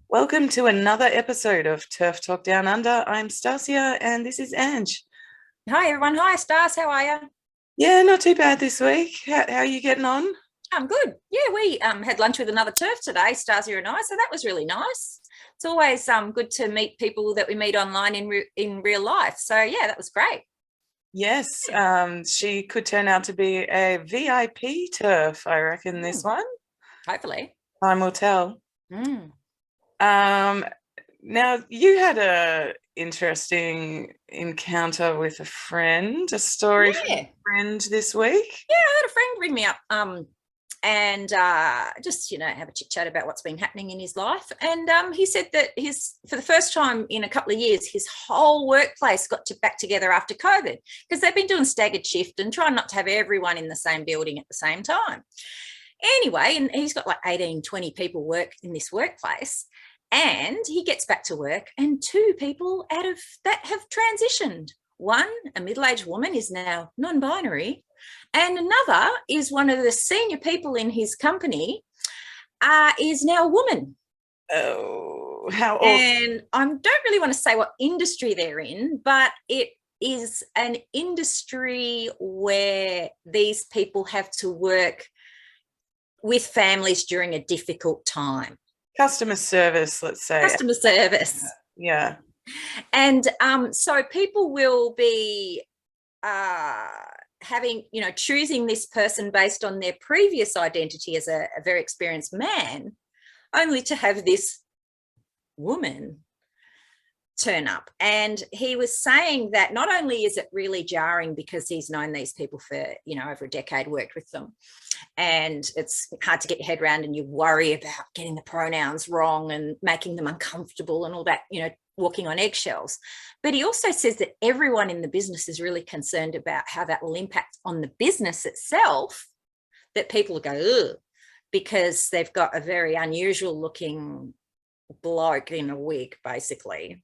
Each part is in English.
Welcome to another episode of TERF Talk Down Under. I'm Stassja and this is Ange. Hi everyone. Hi Stars. How are you? Yeah, not too bad this week. How are you getting on? I'm good. Yeah, we had lunch with another TERF today, Stasia and I. So that was really nice. It's always good to meet people that we meet online in real life. So yeah, that was great. Yes, she could turn out to be a VIP TERF, I reckon, this one. Hopefully. Time will tell. Mm. Um, Now, you had a interesting encounter with a story from Yeah. a friend this week. Yeah, I had a friend ring me up and just have a chit chat about what's been happening in his life. And he said that for the first time in a couple of years, his whole workplace got back together after COVID because they've been doing staggered shift and trying not to have everyone in the same building at the same time. Anyway, and he's got like 18, 20 people work in this workplace. And he gets back to work, and two people out of that have transitioned. One, a middle-aged woman, is now non-binary, and another is one of the senior people in his company, is now a woman. Oh, how awful. And I don't really want to say what industry they're in, but it is an industry where these people have to work with families during a difficult time. Customer service, let's say. Customer service. Yeah. And so people will be choosing this person based on their previous identity as a very experienced man, only to have this woman turn up. And he was saying that not only is it really jarring because he's known these people for, over a decade, worked with them, and it's hard to get your head around, and you worry about getting the pronouns wrong and making them uncomfortable and all that, walking on eggshells. But he also says that everyone in the business is really concerned about how that will impact on the business itself, that people go, ugh, because they've got a very unusual looking bloke in a wig, basically,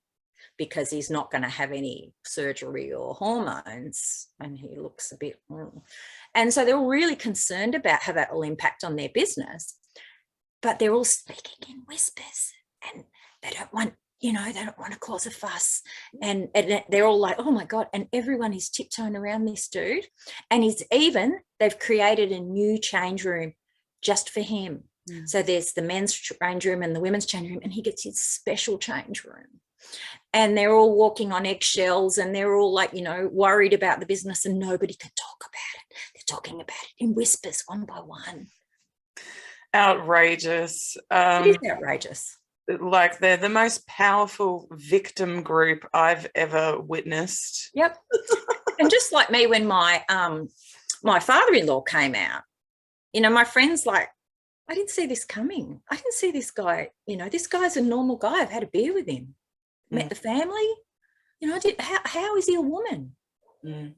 because he's not going to have any surgery or hormones, and he looks a bit. And so they're all really concerned about how that will impact on their business, but they're all speaking in whispers, and they don't want to cause a fuss, and they're all like, oh my God. And everyone is tiptoeing around this dude, and they've created a new change room just for him. So there's the men's change room and the women's change room, and he gets his special change room. And they're all walking on eggshells, and they're all like, worried about the business, and nobody can talk about it. They're talking about it in whispers, one by one. Outrageous. It is outrageous. Like, they're the most powerful victim group I've ever witnessed. Yep. And just like me, when my father-in-law came out, my friend's like, I didn't see this coming. I didn't see this guy. This guy's a normal guy. I've had a beer with him. Met the family, how is he a woman? And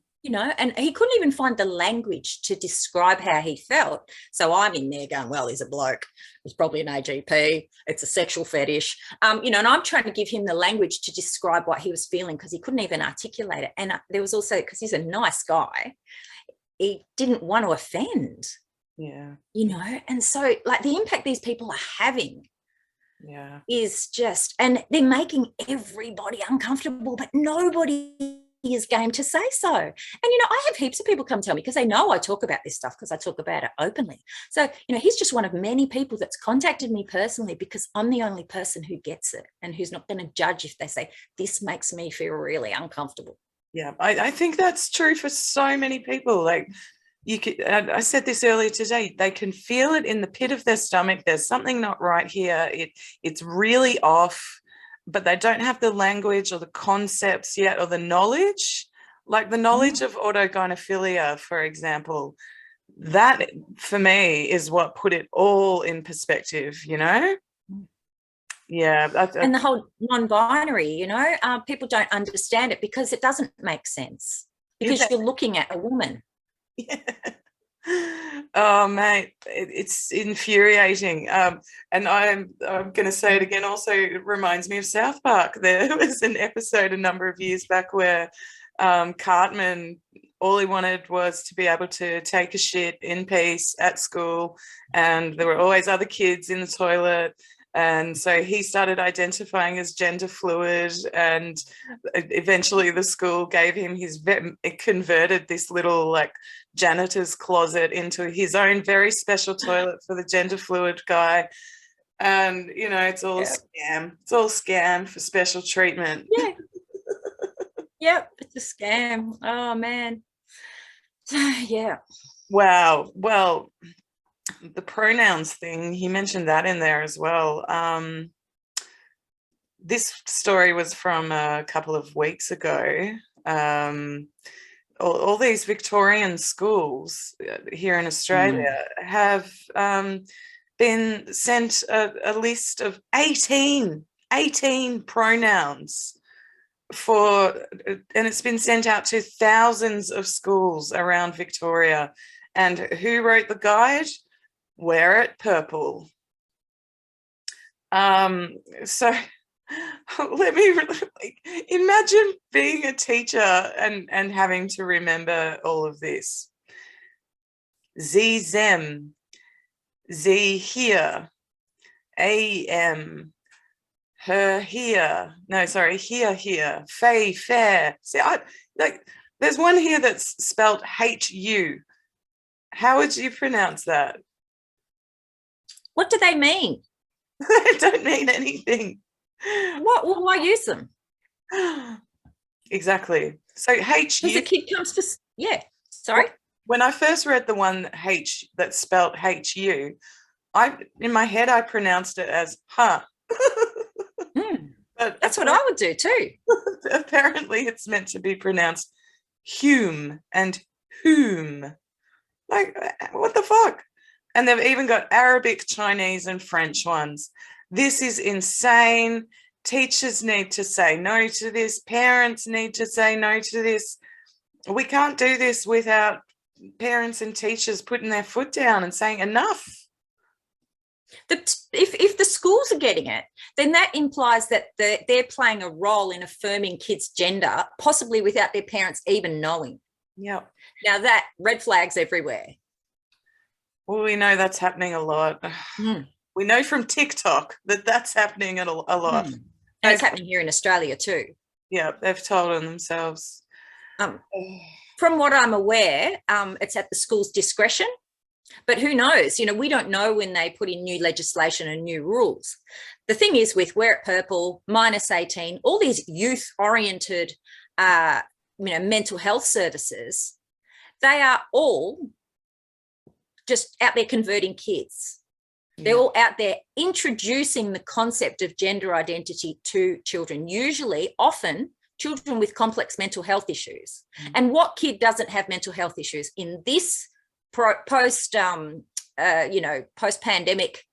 he couldn't even find the language to describe how he felt. So I'm in there going, well, he's a bloke. He's probably an AGP. It's a sexual fetish. And I'm trying to give him the language to describe what he was feeling, because he couldn't even articulate it. And there was also, because he's a nice guy, he didn't want to offend. Yeah. And so, like, the impact these people are having is just, and they're making everybody uncomfortable, but nobody is game to say so. And I have heaps of people come tell me, because they know I talk about this stuff, because I talk about it openly. So he's just one of many people that's contacted me personally, because I'm the only person who gets it and who's not going to judge if they say, this makes me feel really uncomfortable. Yeah, I think that's true for so many people. Like, I said this earlier today, they can feel it in the pit of their stomach. There's something not right here. It's really off, but they don't have the language or the concepts yet, or the knowledge. Like the knowledge of autogynephilia, for example, that for me is what put it all in perspective, Yeah. And the whole non-binary, people don't understand it because it doesn't make sense, because you're looking at a woman. Yeah. Oh, mate, it's infuriating. And I'm going to say it again. Also, it reminds me of South Park. There was an episode a number of years back where Cartman, all he wanted was to be able to take a shit in peace at school, and there were always other kids in the toilet, And so he started identifying as gender fluid, and eventually the school gave him it converted this little like janitor's closet into his own very special toilet for the gender fluid guy. And, you know, it's all scam. It's all scam for special treatment. Yeah. Yep, it's a scam. Oh, man. Yeah. Wow. Well, the pronouns thing, he mentioned that in there as well. This story was from a couple of weeks ago. All these Victorian schools here in Australia have been sent a list of 18 pronouns and it's been sent out to thousands of schools around Victoria. And who wrote the guide? Wear it purple. So let me imagine being a teacher and having to remember all of this. Z them, Z here, am, her here. No, sorry, here, fay fair. See, there's one here that's spelled HU. How would you pronounce that? What do they mean? They don't mean anything. What? Well, why use them? Exactly. So HU. Because the kid comes to, yeah. Sorry. When I first read the one H that's spelled HU, in my head I pronounced it as huh. But that's what I would do too. Apparently, it's meant to be pronounced Hume and whom. Like, what the fuck? And they've even got Arabic, Chinese, and French ones. This is insane. Teachers need to say no to this. Parents need to say no to this. We can't do this without parents and teachers putting their foot down and saying enough. If the schools are getting it, then that implies that they're playing a role in affirming kids' gender, possibly without their parents even knowing. Yeah. Now that red flags everywhere. Well, we know that's happening a lot. We know from TikTok that that's happening a lot. And it's happening here in Australia too. Yeah, they've told on themselves. From what I'm aware, it's at the school's discretion. But who knows? You know, we don't know when they put in new legislation and new rules. The thing is with Wear It Purple, -18, all these youth-oriented, mental health services, they are all just out there converting kids. They're all out there introducing the concept of gender identity to children, often children with complex mental health issues. And what kid doesn't have mental health issues in this post-pandemic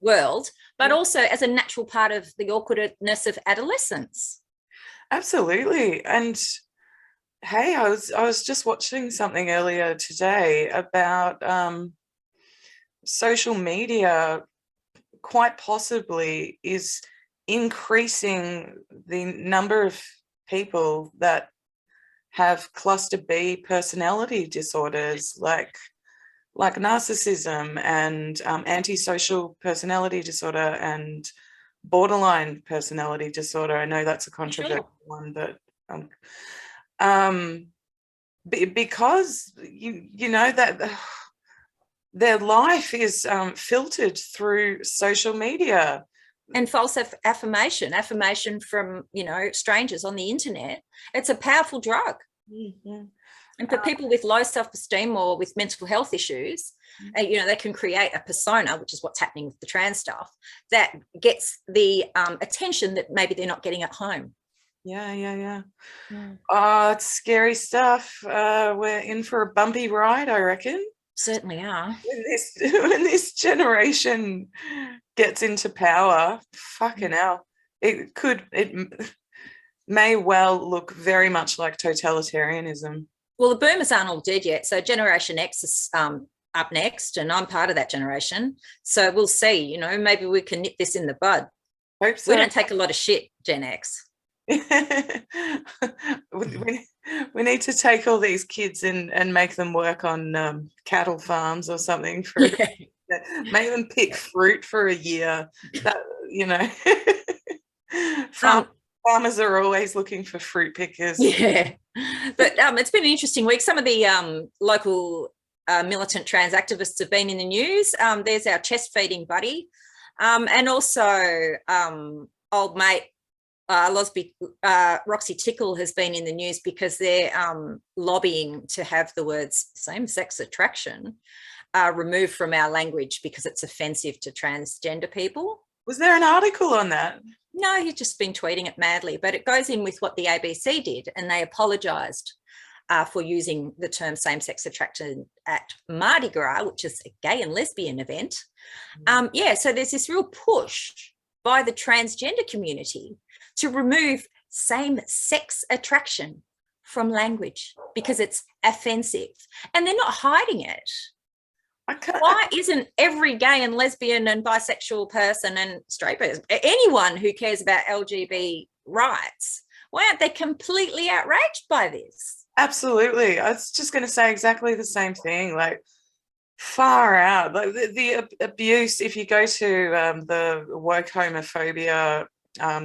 world, but also as a natural part of the awkwardness of adolescence? Absolutely. And hey, I was just watching something earlier today about social media quite possibly is increasing the number of people that have cluster B personality disorders like narcissism and antisocial personality disorder and borderline personality disorder. I know that's a controversial one, but because you know that their life is filtered through social media. And false affirmation from, strangers on the internet. It's a powerful drug. Mm-hmm. And for people with low self-esteem or with mental health issues, they can create a persona, which is what's happening with the trans stuff, that gets the attention that maybe they're not getting at home. Yeah. Oh, it's scary stuff. We're in for a bumpy ride, I reckon. Certainly are. When this generation gets into power, fucking hell, it may well look very much like totalitarianism. Well, the boomers aren't all dead yet, so Generation X is up next, and I'm part of that generation. So we'll see. Maybe we can nip this in the bud. Hope so. We don't take a lot of shit, Gen X. We need to take all these kids and make them work on cattle farms or something for Make them pick fruit for a year. That, you know, Um, farmers are always looking for fruit pickers. Yeah, but it's been an interesting week. Some of the local militant trans activists have been in the news. There's our chest feeding buddy, and also old mate Roxy Tickle has been in the news because they're lobbying to have the words same-sex attraction removed from our language because it's offensive to transgender people. Was there an article on that? No, he's just been tweeting it madly, but it goes in with what the ABC did, and they apologised for using the term same-sex attraction at Mardi Gras, which is a gay and lesbian event. Yeah, so there's this real push by the transgender community to remove same-sex attraction from language because it's offensive, and they're not hiding it. Why isn't every gay and lesbian and bisexual person and straight person, anyone who cares about LGBT rights, why aren't they completely outraged by this? Absolutely. I was just going to say exactly the same thing. Like, far out. Like the abuse, if you go to the woke homophobia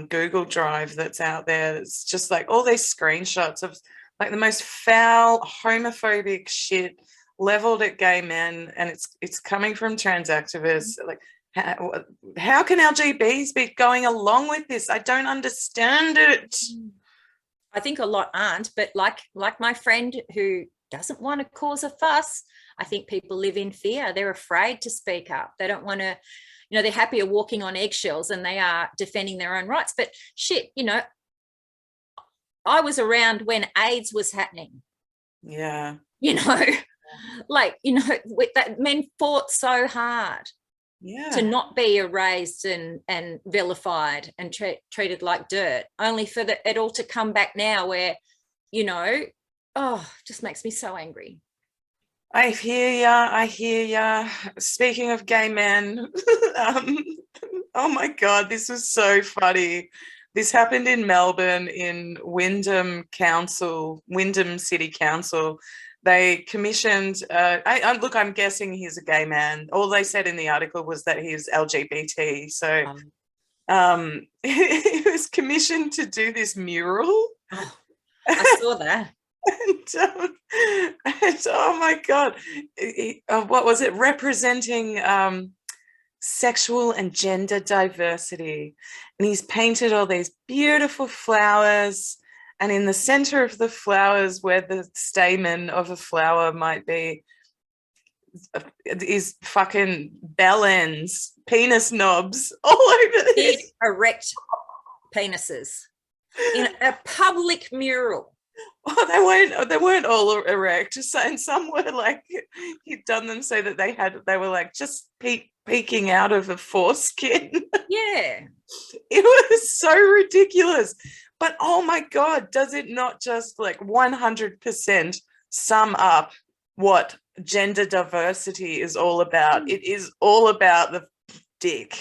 Google Drive that's out there, it's just like all these screenshots of like the most foul homophobic shit leveled at gay men, and it's coming from trans activists. Like, how can LGBs be going along with this? I don't understand it. I think a lot aren't, but like my friend who doesn't want to cause a fuss, I think people live in fear. They're afraid to speak up. They don't want to, you know, they're happier walking on eggshells than they are defending their own rights. But shit, you know, I was around when AIDS was happening. Yeah. You know, like, you know, that men fought so hard to not be erased and vilified and treated like dirt, only for it all to come back now where, you know, just makes me so angry. I hear ya. Speaking of gay men, oh my God, this was so funny. This happened in Melbourne in Wyndham City Council. They commissioned, look, I'm guessing he's a gay man. All they said in the article was that he's LGBT. So he was commissioned to do this mural. Oh, I saw that. and oh my God, what was it? Representing sexual and gender diversity. And he's painted all these beautiful flowers. And in the center of the flowers, where the stamen of a flower might be, is fucking bell ends, penis knobs all over this. Big erect penises in a public mural. Oh, they weren't all erect, and some were like, he'd done them so that they were like just peeking out of a foreskin. Yeah. It was so ridiculous. But oh my God, does it not just like 100% sum up what gender diversity is all about? It is all about the dick.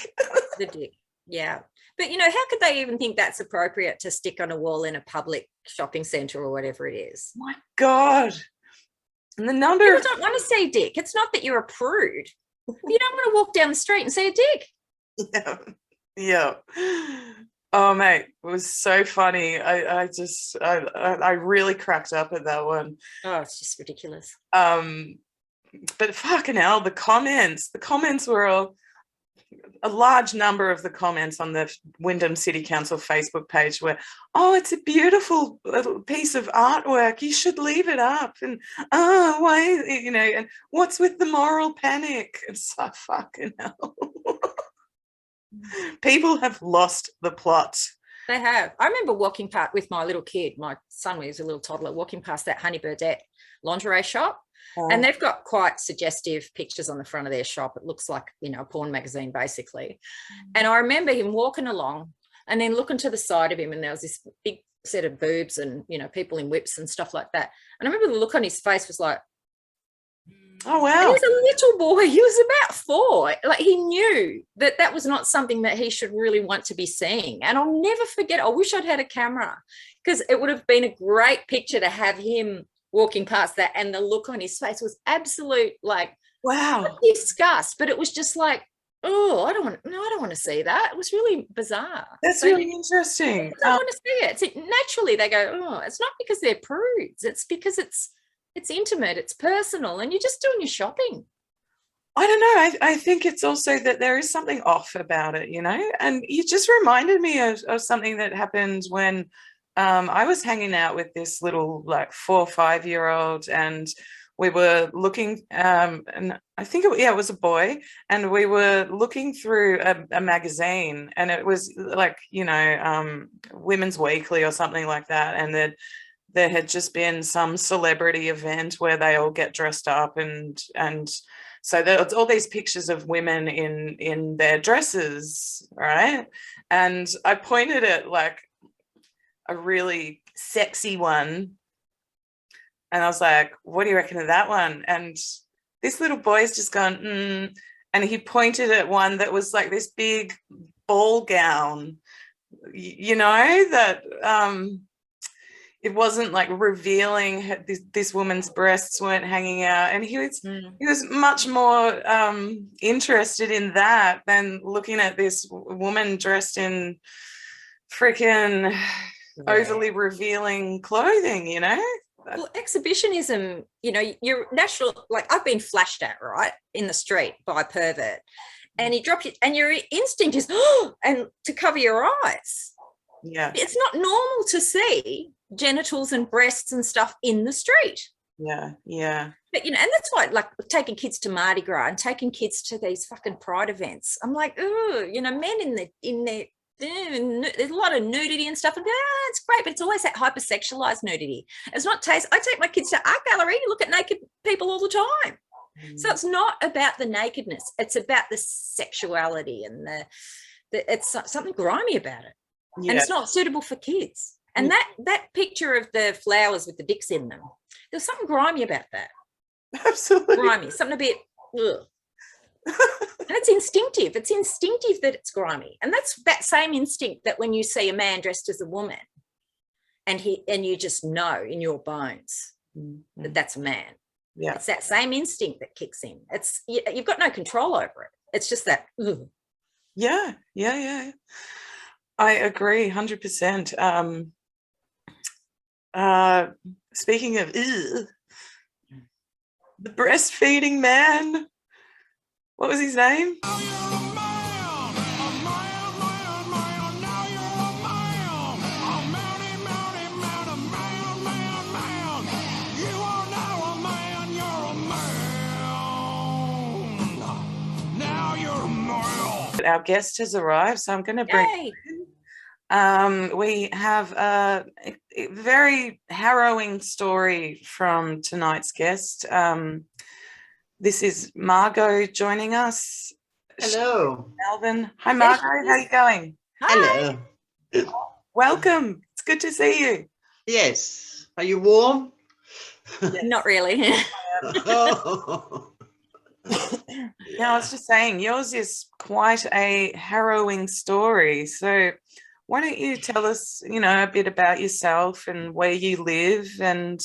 The dick, yeah. But, you know, how could they even think that's appropriate to stick on a wall in a public shopping centre or whatever it is? My God. And the number People don't want to see dick. It's not that you're a prude. You don't want to walk down the street and see a dick. Yeah. Oh, mate, it was so funny. I really cracked up at that one. Oh, it's just ridiculous. But fucking hell, the comments were all, a large number of the comments on the Wyndham City Council Facebook page were, oh, it's a beautiful little piece of artwork. You should leave it up. And, why, you know, and what's with the moral panic? It's so fucking hell. People have lost the plot. They have. I remember walking past with my little kid, my son was a little toddler, walking past that Honey Birdette lingerie shop. And they've got quite suggestive pictures on the front of their shop. It looks like, you know, a porn magazine, basically. And I remember him walking along and then looking to the side of him, and there was this big set of boobs and, you know, people in whips and stuff like that. And I remember the look on his face was like, oh, wow. And he was a little boy. He was about 4. Like, he knew that that was not something that he should really want to be seeing. And I'll never forget, I wish I'd had a camera, because it would have been a great picture to have him walking past that, and the look on his face was absolute, like, Wow. Disgust, but it was just like, oh, I don't want to see that. It was really bizarre. That's So really interesting. I don't want to see it. So naturally they go, oh, it's not because they're prudes. It's because it's intimate, it's personal, and you're just doing your shopping. I don't know. I think it's also that there is something off about it, you know, and you just reminded me of something that happened when I was hanging out with this little like 4 or 5-year-old, and we were looking, and I think it was a boy, and we were looking through a magazine, and it was like, you know, Women's Weekly or something like that, and there had just been some celebrity event where they all get dressed up, and so there's all these pictures of women in their dresses, right? And I pointed at like a really sexy one, and I was like, what do you reckon of that one? And this little boy's just gone, and he pointed at one that was like this big ball gown, you know, that it wasn't like revealing this woman's breasts weren't hanging out, and he was much more interested in that than looking at this woman dressed in freaking overly revealing clothing, you know. Well, exhibitionism, you know, your natural, like I've been flashed at, right, in the street by a pervert, and he dropped it, and your instinct is, oh, and to cover your eyes. Yeah. It's not normal to see genitals and breasts and stuff in the street. Yeah. But, you know, and that's why, like, taking kids to Mardi Gras and taking kids to these fucking pride events, I'm like, oh, you know, men in their there's a lot of nudity and stuff, and it's great, but it's always that hypersexualized nudity. It's not taste. I take my kids to art gallery to look at naked people all the time. So it's not about the nakedness, it's about the sexuality, and it's something grimy about it. And it's not suitable for kids. And that picture of the flowers with the dicks in them, there's something grimy about that. Absolutely grimy, something a bit ugh. And it's instinctive. It's instinctive that it's grimy. And that's that same instinct that when you see a man dressed as a woman, and you just know in your bones that that's a man. Yeah. It's that same instinct that kicks in. It's you've got no control over it. It's just that. Ugh. Yeah. I agree 100%. Speaking of the breastfeeding man, what was his name? Our guest has arrived, so I'm going to bring him in. We have a very harrowing story from tonight's guest. This is Margo joining us. Hello. Melbourne. Hi, Margo. How are you going? Hi. Hello. Welcome. It's good to see you. Yes. Are you warm? Yes. Not really. Yeah, I was just saying, yours is quite a harrowing story. So why don't you tell us, you know, a bit about yourself and where you live and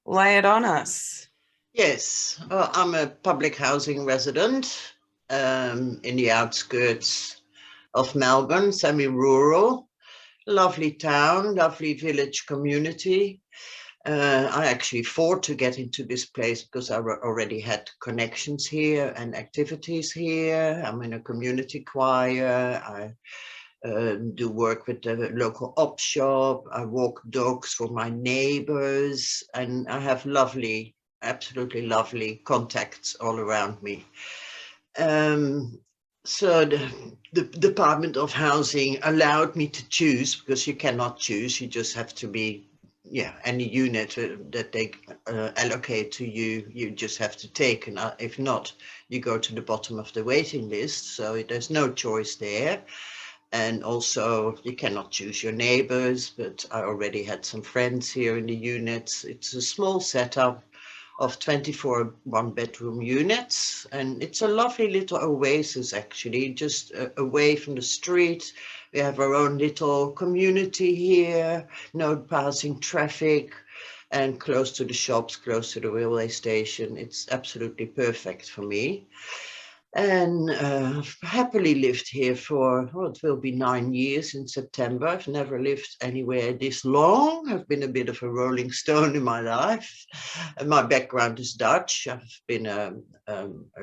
lay it on us? Yes, I'm a public housing resident in the outskirts of Melbourne, semi-rural, lovely town, lovely village community. I actually fought to get into this place because I already had connections here and activities here. I'm in a community choir. I do work with the local op shop. I walk dogs for my neighbors, and I have lovely, absolutely lovely contacts all around me. So the Department of Housing allowed me to choose, because you cannot choose, you just have to be, any unit that they allocate to you, you just have to take, and if not, you go to the bottom of the waiting list. So there's no choice there. And also you cannot choose your neighbors, but I already had some friends here in the units. It's a small setup of 24 one-bedroom units, and it's a lovely little oasis, actually, just away from the street. We have our own little community here, no passing traffic, and close to the shops, close to the railway station. It's absolutely perfect for me. And I've happily lived here for, oh, it will be 9 years in September. I've never lived anywhere this long. I've been a bit of a rolling stone in my life. And my background is Dutch. I've been a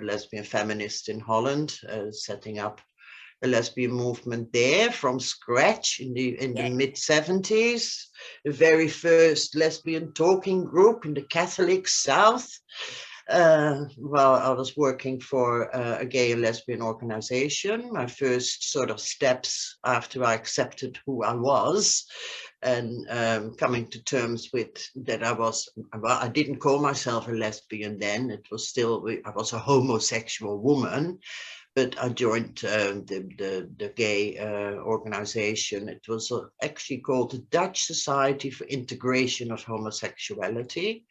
lesbian feminist in Holland, setting up a lesbian movement there from scratch in the mid-70s. The very first lesbian talking group in the Catholic South. Well, I was working for a gay and lesbian organization. My first sort of steps after I accepted who I was and coming to terms with that I didn't call myself a lesbian then. It was still, I was a homosexual woman. But I joined the gay organization. It was actually called the Dutch Society for Integration of Homosexuality.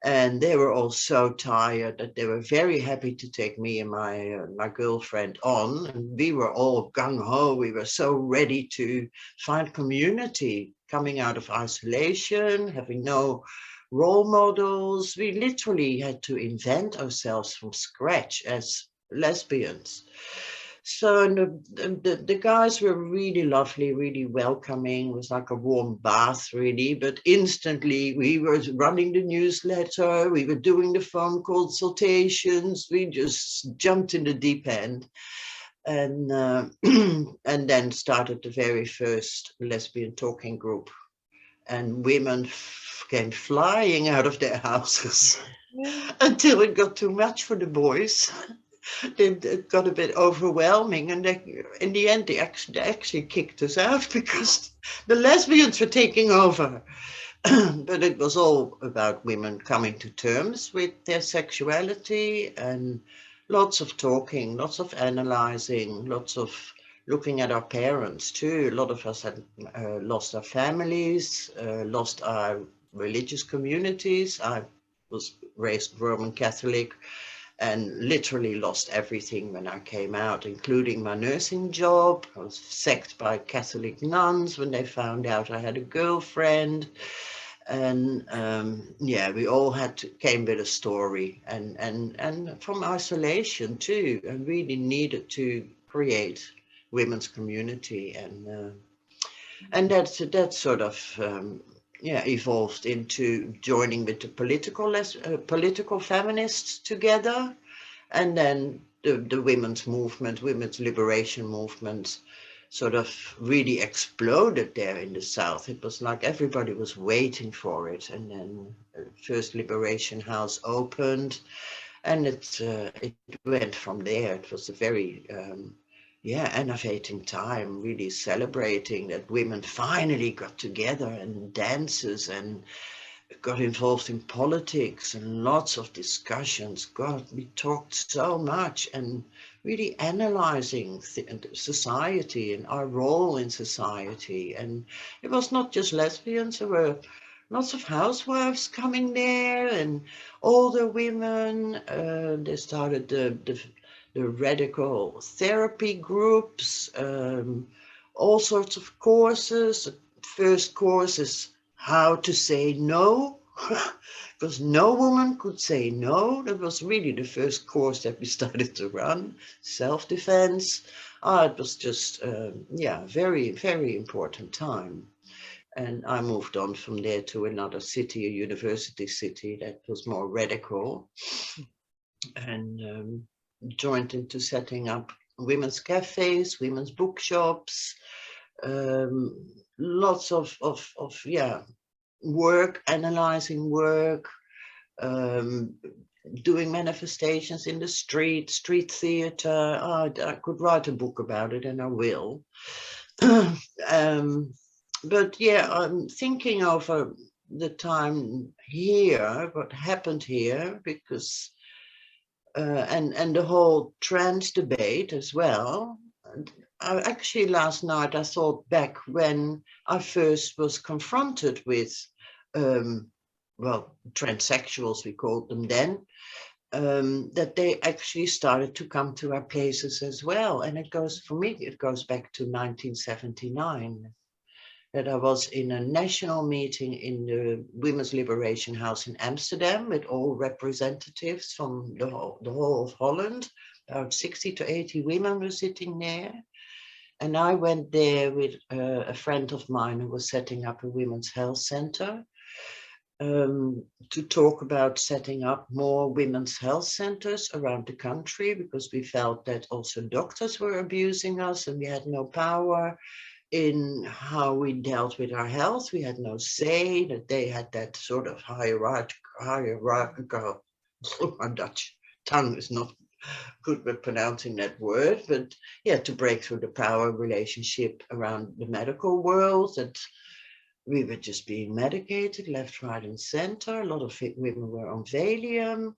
And they were all so tired that they were very happy to take me and my girlfriend on. And we were all gung-ho. We were so ready to find community, coming out of isolation, having no role models. We literally had to invent ourselves from scratch as lesbians. So the guys were really lovely, really welcoming. It was like a warm bath, really. But instantly we were running the newsletter, we were doing the phone consultations, we just jumped in the deep end. And and then started the very first lesbian talking group. And women came flying out of their houses until it got too much for the boys. It got a bit overwhelming, and in the end they actually kicked us out because the lesbians were taking over. But it was all about women coming to terms with their sexuality, and lots of talking, lots of analyzing, lots of looking at our parents too. A lot of us had lost our families, lost our religious communities. I was raised Roman Catholic and literally lost everything when I came out, including my nursing job. I was sacked by Catholic nuns when they found out I had a girlfriend. And yeah, we all came with a story, and from isolation too, and really needed to create women's community, and that sort of yeah, evolved into joining with the political feminists together, and then the women's movement, women's liberation movement, sort of really exploded there in the South. It was like everybody was waiting for it, and then first Liberation House opened, and it went from there. It was a very yeah, innovating time, really celebrating that women finally got together and dances and got involved in politics and lots of discussions. God, we talked so much and really analyzing society and our role in society. And it was not just lesbians, there were lots of housewives coming there and older women. They started the radical therapy groups, all sorts of courses. First course is how to say no, because no woman could say no. That was really the first course that we started to run. Self-defense. It was just, yeah, very, very important time. And I moved on from there to another city, a university city that was more radical, and joined into setting up women's cafes, women's bookshops, lots of yeah, work, analyzing work, doing manifestations in the street theater. I could write a book about it, and I will. But yeah, I'm thinking over the time here, what happened here, because and the whole trans debate as well. And actually, last night I thought back when I first was confronted with, well, transsexuals, we called them then, that they actually started to come to our places as well. And it goes, for me, it goes back to 1979. that I was in a national meeting in the Women's Liberation House in Amsterdam with all representatives from the whole of Holland. About 60 to 80 women were sitting there. And I went there with a friend of mine who was setting up a women's health center to talk about setting up more women's health centers around the country, because we felt that also doctors were abusing us and we had no power in how we dealt with our health. We had no say, that they had that sort of hierarchical, my Dutch tongue is not good with pronouncing that word, but yeah, to break through the power relationship around the medical world, that we were just being medicated left, right, and center. A lot of women were on Valium.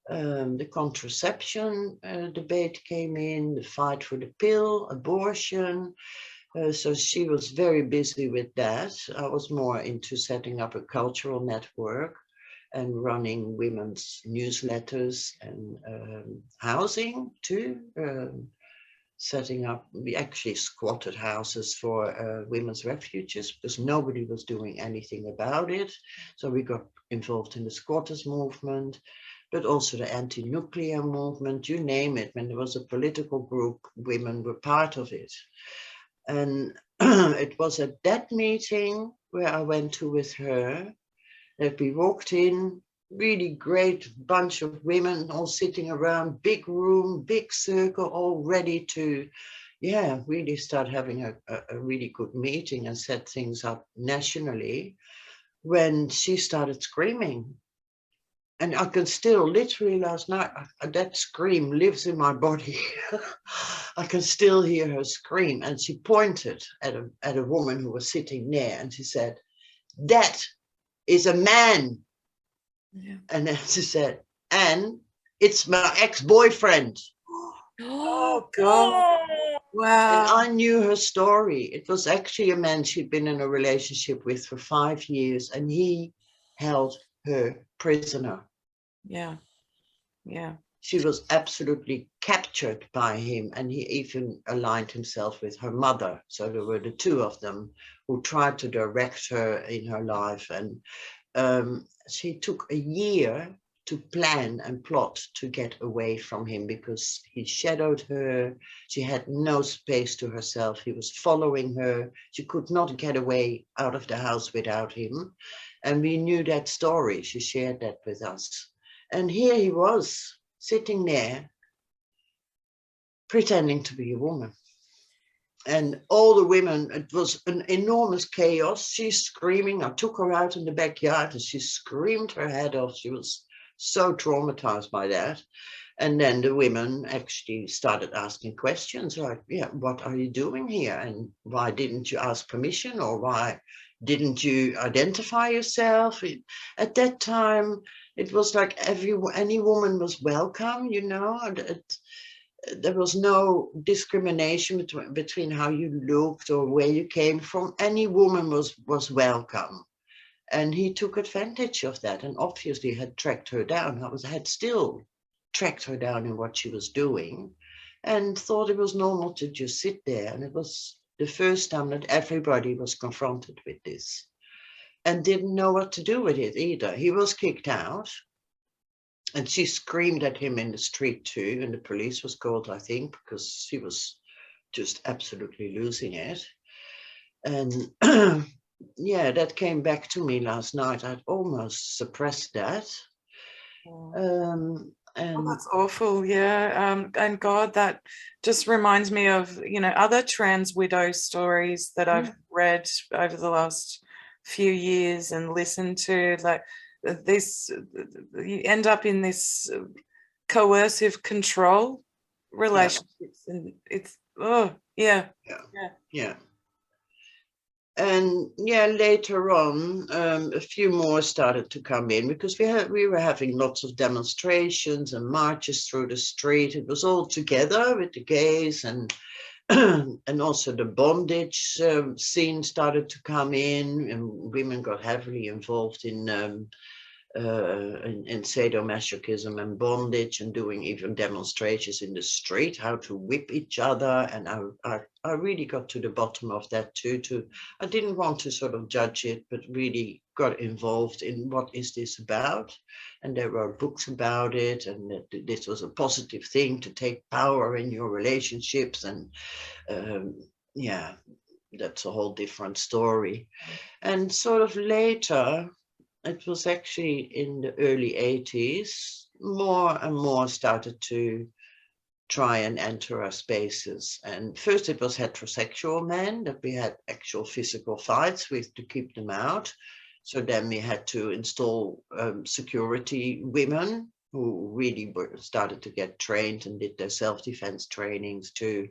The contraception debate came in, the fight for the pill, abortion. So she was very busy with that. I was more into setting up a cultural network and running women's newsletters and housing too. Setting up, we actually squatted houses for women's refuges because nobody was doing anything about it. So we got involved in the squatters movement, but also the anti-nuclear movement, you name it. When there was a political group, women were part of it. And it was at that meeting where I went to with her that we walked in, really great bunch of women all sitting around, big room, big circle, all ready to, yeah, really start having a really good meeting and set things up nationally, when she started screaming. And I can still, literally last night, that scream lives in my body. I can still hear her scream. And she pointed at a woman who was sitting there and she said, "That is a man." Yeah. And then she said, "And it's my ex-boyfriend." Oh, God. Wow. And I knew her story. It was actually a man she'd been in a relationship with for 5 years, and he held her prisoner. Yeah. Yeah. She was absolutely captured by him, and he even aligned himself with her mother. So there were the two of them who tried to direct her in her life. And she took a year to plan and plot to get away from him, because he shadowed her. She had no space to herself. He was following her. She could not get away out of the house without him. And we knew that story. She shared that with us. And here he was sitting there pretending to be a woman. And all the women, it was an enormous chaos. She's screaming. I took her out in the backyard and she screamed her head off. She was so traumatized by that. And then the women actually started asking questions like, yeah, what are you doing here? And why didn't you ask permission? Or why didn't you identify yourself? At that time, it was like any woman was welcome, you know. There was no discrimination between how you looked or where you came from. Any woman was welcome. And he took advantage of that and obviously had tracked her down. Had still tracked her down in what she was doing, and thought it was normal to just sit there. And it was the first time that everybody was confronted with this and didn't know what to do with it either. He was kicked out. And she screamed at him in the street too, and the police was called, I think, because she was just absolutely losing it. And yeah, that came back to me last night. I'd almost suppressed that. And that's awful. Yeah. And God, that just reminds me of, you know, other trans widow stories that I've read over the last few years and listened to. Like, this, you end up in this coercive control relationships, and it's yeah. And yeah, later on, a few more started to come in, because we were having lots of demonstrations and marches through the street. It was all together with the gays, and and also the bondage scene started to come in, and women got heavily involved in in sadomasochism and bondage, and doing even demonstrations in the street, how to whip each other. And I really got to the bottom of that too. I didn't want to sort of judge it, but really got involved in what is this about. And there were books about it, and that this was a positive thing to take power in your relationships. And yeah, that's a whole different story. And sort of later, it was actually in the early 80s, more and more started to try and enter our spaces. And first it was heterosexual men that we had actual physical fights with to keep them out. So then we had to install security women who really started to get trained and did their self-defense trainings to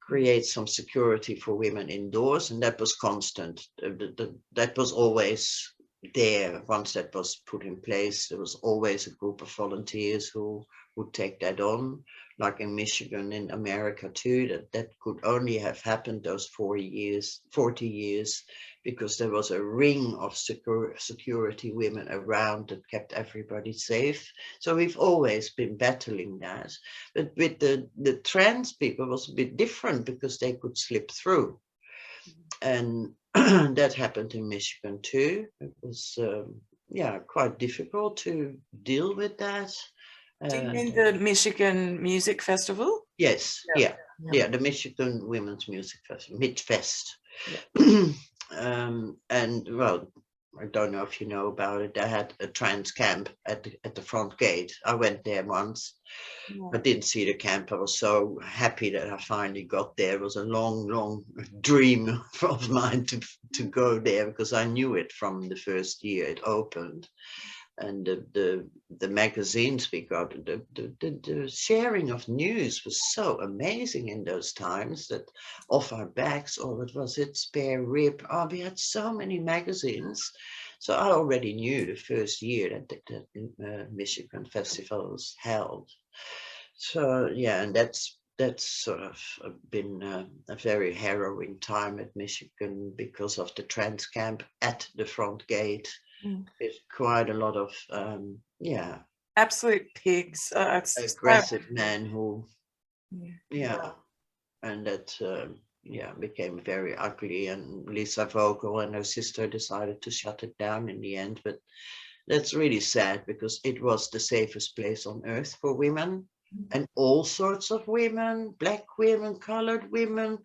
create some security for women indoors. And that was constant. That was always there. Once that was put in place, there was always a group of volunteers who would take that on, like in Michigan, in America too. That could only have happened those 40 years, because there was a ring of security women around that kept everybody safe. So we've always been battling that. But with the trans people, it was a bit different because they could slip through. And that happened in Michigan too. It was, quite difficult to deal with that. Do you mean the Michigan Music Festival? Yes, yeah, the Michigan Women's Music Festival, MidFest. Yeah. And well, I don't know if you know about it. They had a trans camp at the front gate. I went there once. I didn't see the camp. I was so happy that I finally got there. It was a long dream of mine to go there, because I knew it from the first year it opened. And the magazines we got, the sharing of news was so amazing in those times, that off our backs, or it was it spare rib. Oh, we had so many magazines. So I already knew the first year that Michigan Festival was held. So yeah, and that's sort of been a very harrowing time at Michigan because of the trans camp at the front gate. There's quite a lot of absolute pigs, aggressive men who and that became very ugly. And Lisa Vogel and her sister decided to shut it down in the end. But that's really sad, because it was the safest place on earth for women, and all sorts of women, Black women, colored women,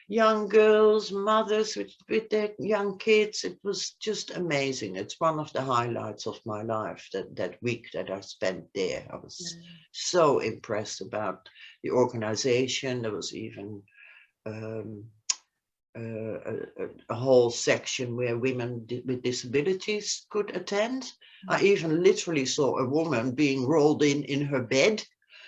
young girls, mothers with their young kids. It was just amazing. It's one of the highlights of my life, that week that I spent there. I was so impressed about the organization. There was even a whole section where women with disabilities could attend. I even literally saw a woman being rolled in her bed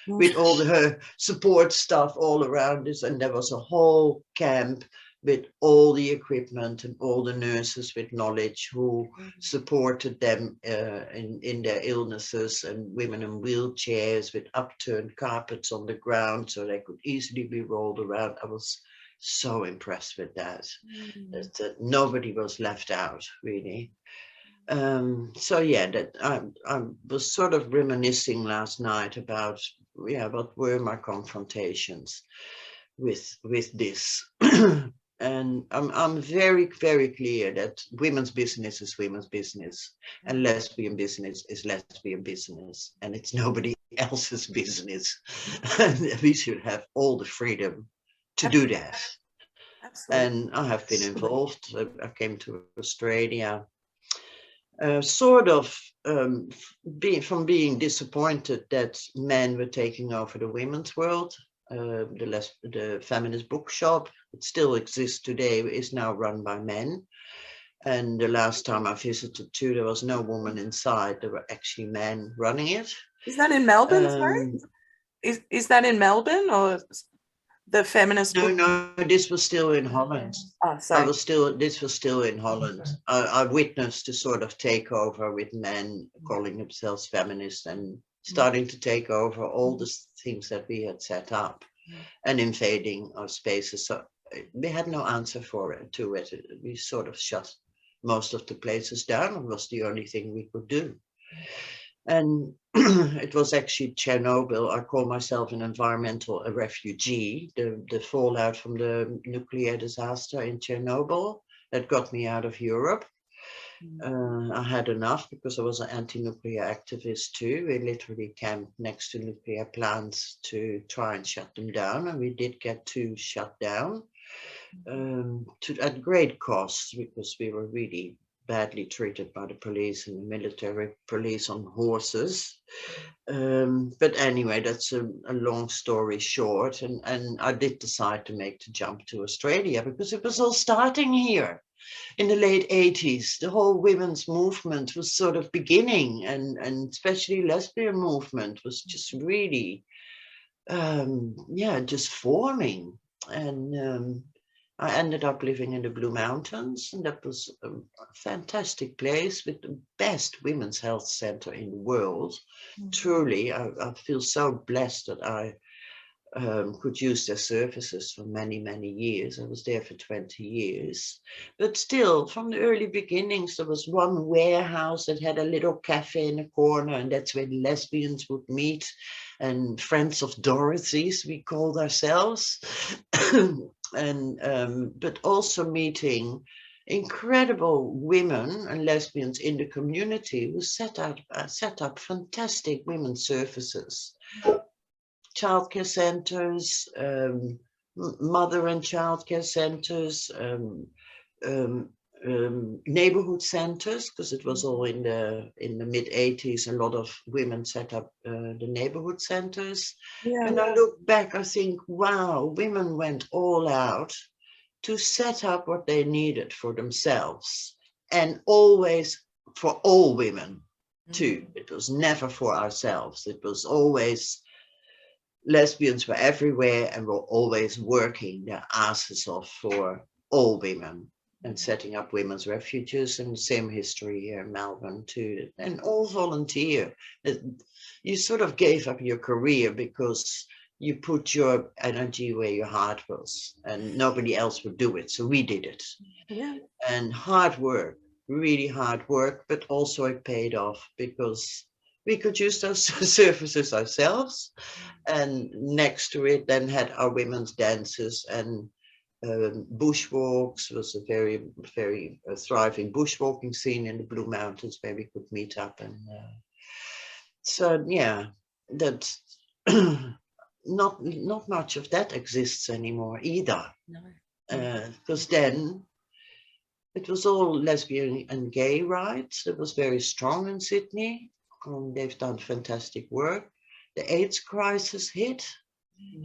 with all her support stuff all around us. And there was a whole camp with all the equipment and all the nurses with knowledge who supported them in their illnesses, and women in wheelchairs with upturned carpets on the ground so they could easily be rolled around. I was so impressed with that, that nobody was left out, really. So yeah, that I was sort of reminiscing last night about what were my confrontations with this. And I'm very, very clear that women's business is women's business, and lesbian business is lesbian business, and it's nobody else's business. And we should have all the freedom to do that. Absolutely. And I have been involved. I came to Australia being disappointed that men were taking over the women's world. The feminist bookshop, it still exists today, is now run by men. And the last time I visited too, there was no woman inside. There were actually men running it. Is that in Melbourne? Sorry? Is that in Melbourne, or the feminist book? No, this was still in Holland. Oh, sorry. This was still in Holland. I witnessed a sort of takeover with men calling themselves feminists and starting to take over all the things that we had set up and invading our spaces. So we had no answer to it. We sort of shut most of the places down. It was the only thing we could do. And it was actually Chernobyl. I call myself an environmental refugee. The fallout from the nuclear disaster in Chernobyl that got me out of Europe. I had enough because I was an anti-nuclear activist too. We literally camped next to nuclear plants to try and shut them down, and we did get 2 shut down at great cost, because we were really badly treated by the police and the military police on horses. But anyway, that's a long story short, and I did decide to make the jump to Australia because it was all starting here. In the late 80s, the whole women's movement was sort of beginning, and especially lesbian movement was just really, just forming. And I ended up living in the Blue Mountains, and that was a fantastic place with the best women's health center in the world. Truly, I feel so blessed that I could use their services for many, many years. I was there for 20 years. But still, from the early beginnings, there was one warehouse that had a little cafe in the corner, and that's where lesbians would meet, and friends of Dorothy's, we called ourselves. But also meeting incredible women and lesbians in the community who set up fantastic women's services. Childcare centers, mother and childcare centers, neighborhood centers, because it was all in the mid 80s. A lot of women set up the neighborhood centers. When I look back, I think, wow, women went all out to set up what they needed for themselves, and always for all women too. It was never for ourselves. It was always, lesbians were everywhere and were always working their asses off for all women and setting up women's refuges, and the same history here in Melbourne too, and all volunteer. You sort of gave up your career because you put your energy where your heart was, and nobody else would do it, so we did it. And hard work, really hard work, but also it paid off because we could use those services ourselves, and next to it then had our women's dances, and bushwalks. Was a very, very thriving bushwalking scene in the Blue Mountains where we could meet up. And so yeah, that not much of that exists anymore either. Because then it was all lesbian and gay rights. It was very strong in Sydney. They've done fantastic work. The AIDS crisis hit,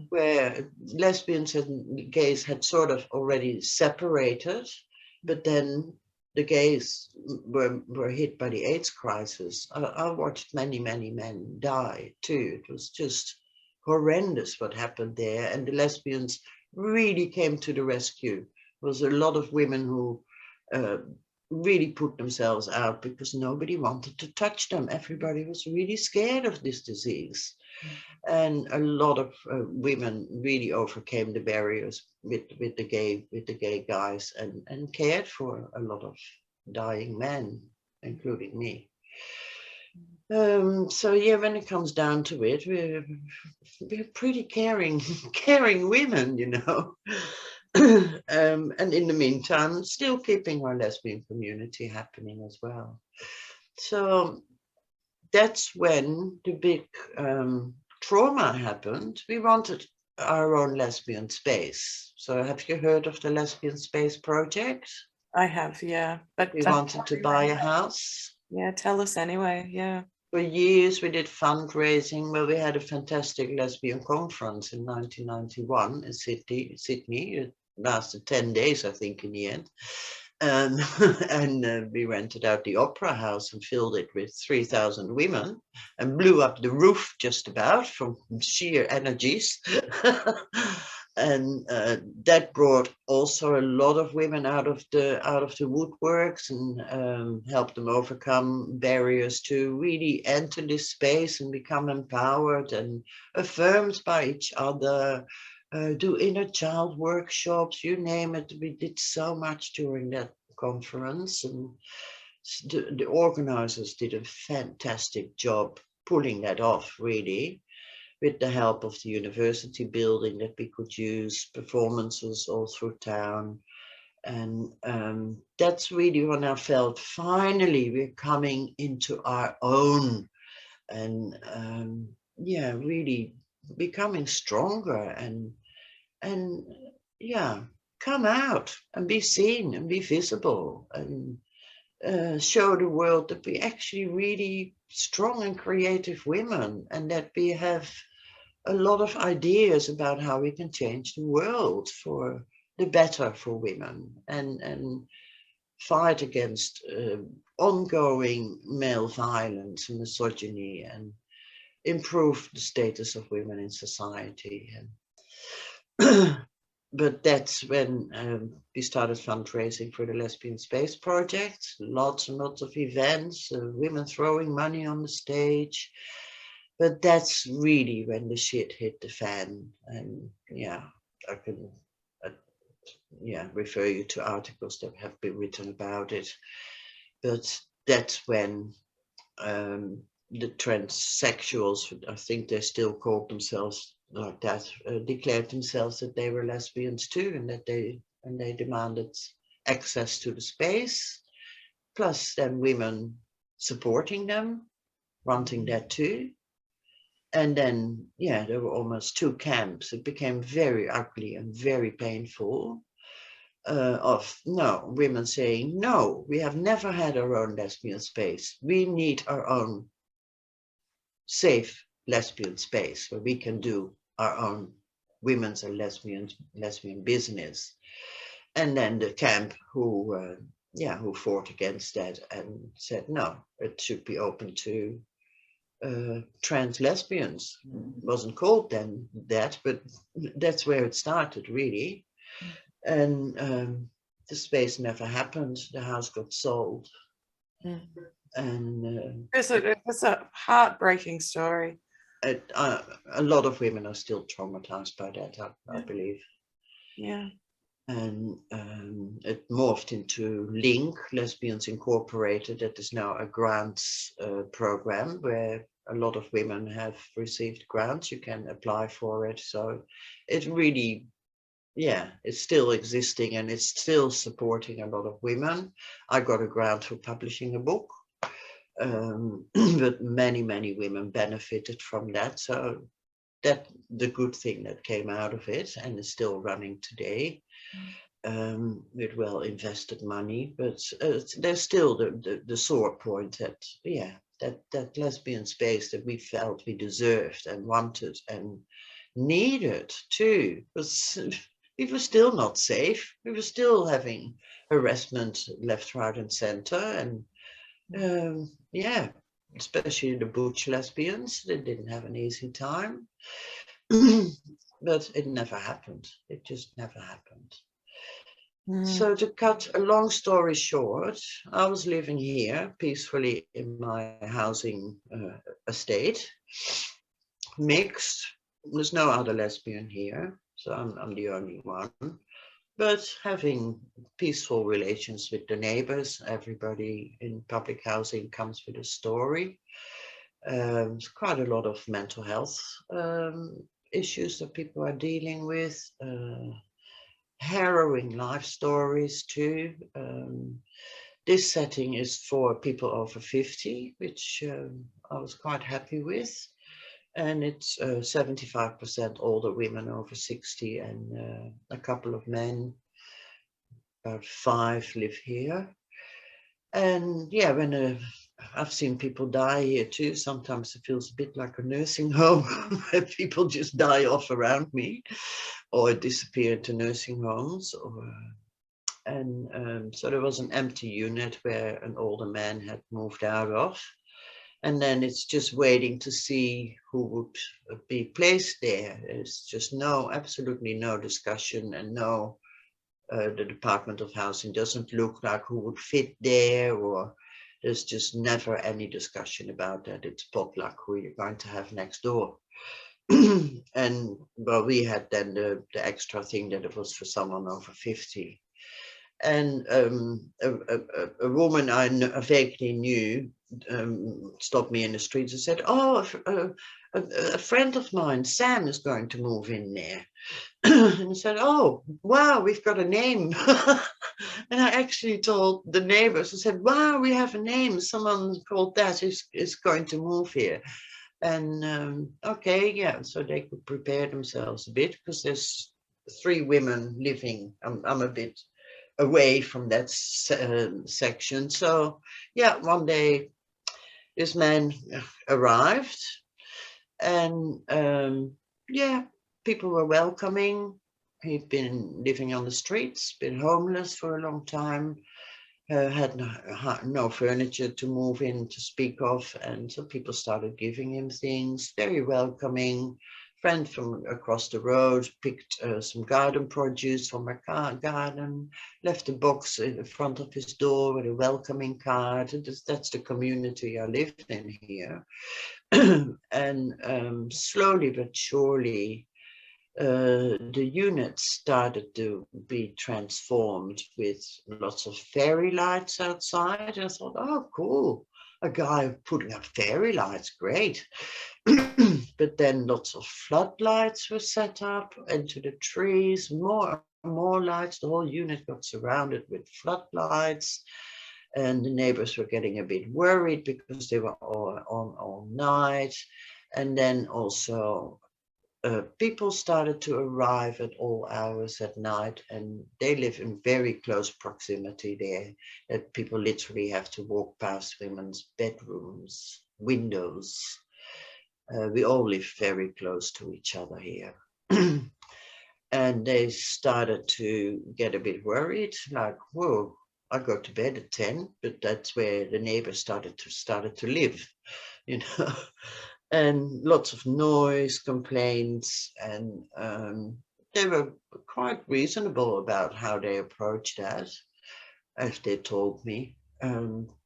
where lesbians and gays had sort of already separated, but then the gays were hit by the AIDS crisis. I watched many, many men die too. It was just horrendous what happened there, and the lesbians really came to the rescue. There was a lot of women who really put themselves out because nobody wanted to touch them. Everybody was really scared of this disease. And a lot of women really overcame the barriers with the gay guys, and cared for a lot of dying men, including me. So yeah, when it comes down to it, we're pretty caring women, you know. And in the meantime, still keeping our lesbian community happening as well. So that's when the big trauma happened. We wanted our own lesbian space. So have you heard of the Lesbian Space Project? I have, yeah. But we wanted to buy a house. Yeah, tell us anyway, yeah. For years we did fundraising. Well, we had a fantastic lesbian conference in 1991 in Sydney. It lasted 10 days, I think, in the end. And we rented out the Opera House and filled it with 3,000 women and blew up the roof just about from sheer energies. And that brought also a lot of women out of the woodworks, and helped them overcome barriers to really enter this space and become empowered and affirmed by each other. Do inner child workshops, you name it. We did so much during that conference, and The organizers did a fantastic job pulling that off, really, with the help of the university building that we could use, performances all through town. And that's really when I felt finally we're coming into our own, and yeah, really becoming stronger, and yeah, come out and be seen and be visible, and show the world that we actually really strong and creative women, and that we have a lot of ideas about how we can change the world for the better for women, and fight against ongoing male violence and misogyny, and improve the status of women in society. And but that's when we started fundraising for the Lesbian Space Project. Lots and lots of events, women throwing money on the stage. But that's really when the shit hit the fan. And yeah, I can refer you to articles that have been written about it. But that's when the transsexuals, I think they still called themselves like that, declared themselves that they were lesbians too, and that they demanded access to the space, plus then women supporting them, wanting that too. And then, yeah, there were almost two camps. It became very ugly and very painful. Of women saying, no, we have never had our own lesbian space. We need our own safe lesbian space where we can do our own women's and lesbian business. And then the camp who fought against that and said, no, it should be open to trans lesbians. Wasn't called then that, but that's where it started, really. And the space never happened. The house got sold. And it's a heartbreaking story. A lot of women are still traumatized by that, I believe. Yeah. And it morphed into Link, Lesbians Incorporated. That is now a grants program where a lot of women have received grants. You can apply for it. So it really, it's still existing, and it's still supporting a lot of women. I got a grant for publishing a book. But many women benefited from that. So that the good thing that came out of it, and is still running today, with well invested money. But there's still the sore point that lesbian space that we felt we deserved and wanted and needed too, was we were still not safe. We were still having harassment left, right, and center, and especially the butch lesbians. They didn't have an easy time. But it never happened. It just never happened. So to cut a long story short, I was living here peacefully in my housing estate, mixed. There's no other lesbian here, so I'm the only one. But having peaceful relations with the neighbors. Everybody in public housing comes with a story. There's quite a lot of mental health issues that people are dealing with. Harrowing life stories too. This setting is for people over 50, which I was quite happy with. And it's 75% older women over 60, and a couple of men, about 5 live here. And yeah, when I've seen people die here too, sometimes it feels a bit like a nursing home where people just die off around me or disappear into nursing homes. So there was an empty unit where an older man had moved out of. And then it's just waiting to see who would be placed there. There's just absolutely no discussion, and the Department of Housing doesn't look like who would fit there, or there's just never any discussion about that. It's potluck who you're going to have next door. And well, we had then the extra thing that it was for someone over 50. And a woman I vaguely knew stopped me in the street and said, oh, a friend of mine, Sam, is going to move in there. And I said, oh, wow, we've got a name. And I actually told the neighbors, I said, wow, we have a name. Someone called that is going to move here. And okay, yeah, so they could prepare themselves a bit, because there's 3 women living. I'm a bit away from that section. So yeah, one day this man arrived, and yeah, people were welcoming. He'd been living on the streets, been homeless for a long time, had no furniture to move in to speak of, and so people started giving him things, very welcoming. Friend from across the road picked some garden produce from our garden, left a box in the front of his door with a welcoming card. That's the community I live in here. And slowly but surely, the unit started to be transformed with lots of fairy lights outside. I thought, oh, cool. A guy putting up fairy lights, great. But then lots of floodlights were set up into the trees, more and more lights. The whole unit got surrounded with floodlights, and the neighbors were getting a bit worried because they were all on all night. And then also people started to arrive at all hours at night, and they live in very close proximity there, that people literally have to walk past women's bedrooms, windows. We all live very close to each other here. And they started to get a bit worried, like, whoa, I go to bed at 10, but that's where the neighbors started to live, you know. And lots of noise, complaints, and they were quite reasonable about how they approached that, as they told me.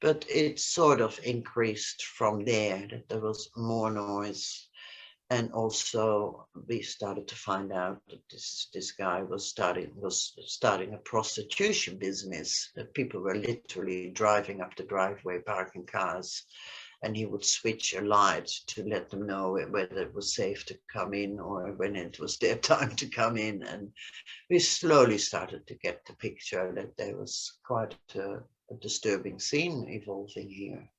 But it sort of increased from there, that there was more noise. And also we started to find out that this guy was starting a prostitution business, that people were literally driving up the driveway, parking cars, and he would switch a light to let them know whether it was safe to come in or when it was their time to come in. And we slowly started to get the picture that there was quite a disturbing scene evolving here.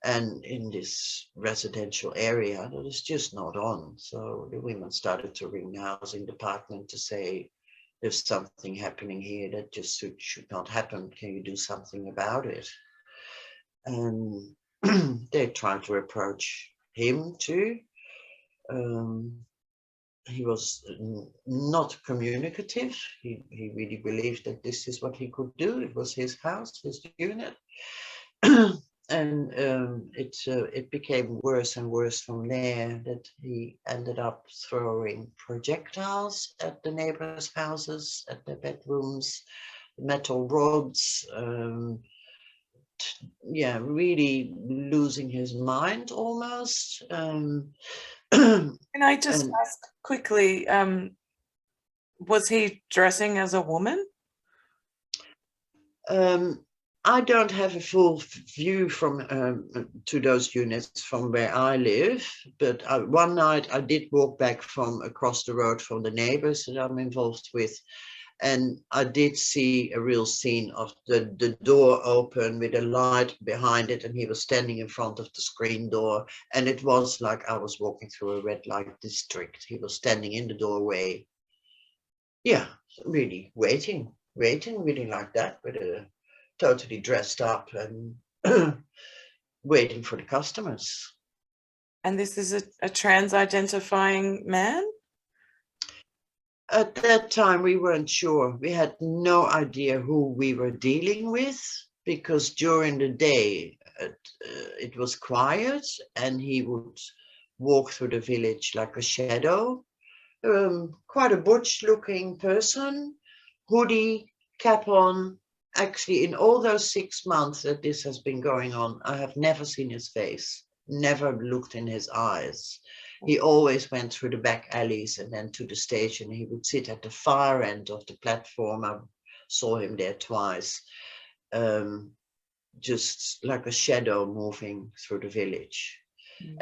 And in this residential area, that is just not on. So the women started to ring the housing department to say, there's something happening here that just should not happen. Can you do something about it? And they tried to approach him too. He was not communicative. He really believed that this is what he could do. It was his house, his unit. And it became worse and worse from there, that he ended up throwing projectiles at the neighbors' houses, at their bedrooms, metal rods, yeah, really losing his mind almost. Can I just ask quickly, was he dressing as a woman? I don't have a full view from to those units from where I live, but one night I did walk back from across the road from the neighbors that I'm involved with, and I did see a real scene of the door open with a light behind it, and he was standing in front of the screen door, and it was like I was walking through a red light district. He was standing in the doorway, yeah, really waiting really like that, with a totally dressed up and waiting for the customers. And this is a trans-identifying man? At that time, we weren't sure. We had no idea who we were dealing with, because during the day it was quiet, and he would walk through the village like a shadow. Quite a butch-looking person, hoodie, cap on. Actually, in all those 6 months that this has been going on, I have never seen his face, never looked in his eyes. He always went through the back alleys and then to the station. He would sit at the far end of the platform. I saw him there twice, just like a shadow moving through the village.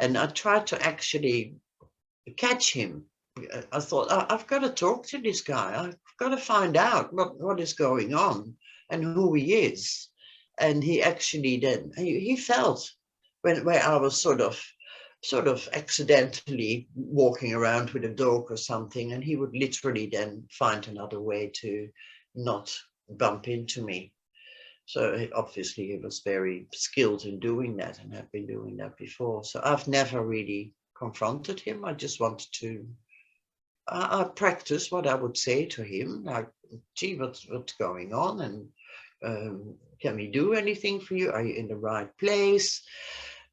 And I tried to actually catch him. I thought, I've got to talk to this guy. I've got to find out what is going on and who he is. And he actually then, he felt where I was sort of accidentally walking around with a dog or something, and he would literally then find another way to not bump into me. So obviously he was very skilled in doing that and had been doing that before. So I've never really confronted him. I just wanted to, I practice what I would say to him, like, gee, what's going on? And can we do anything for you? Are you in the right place?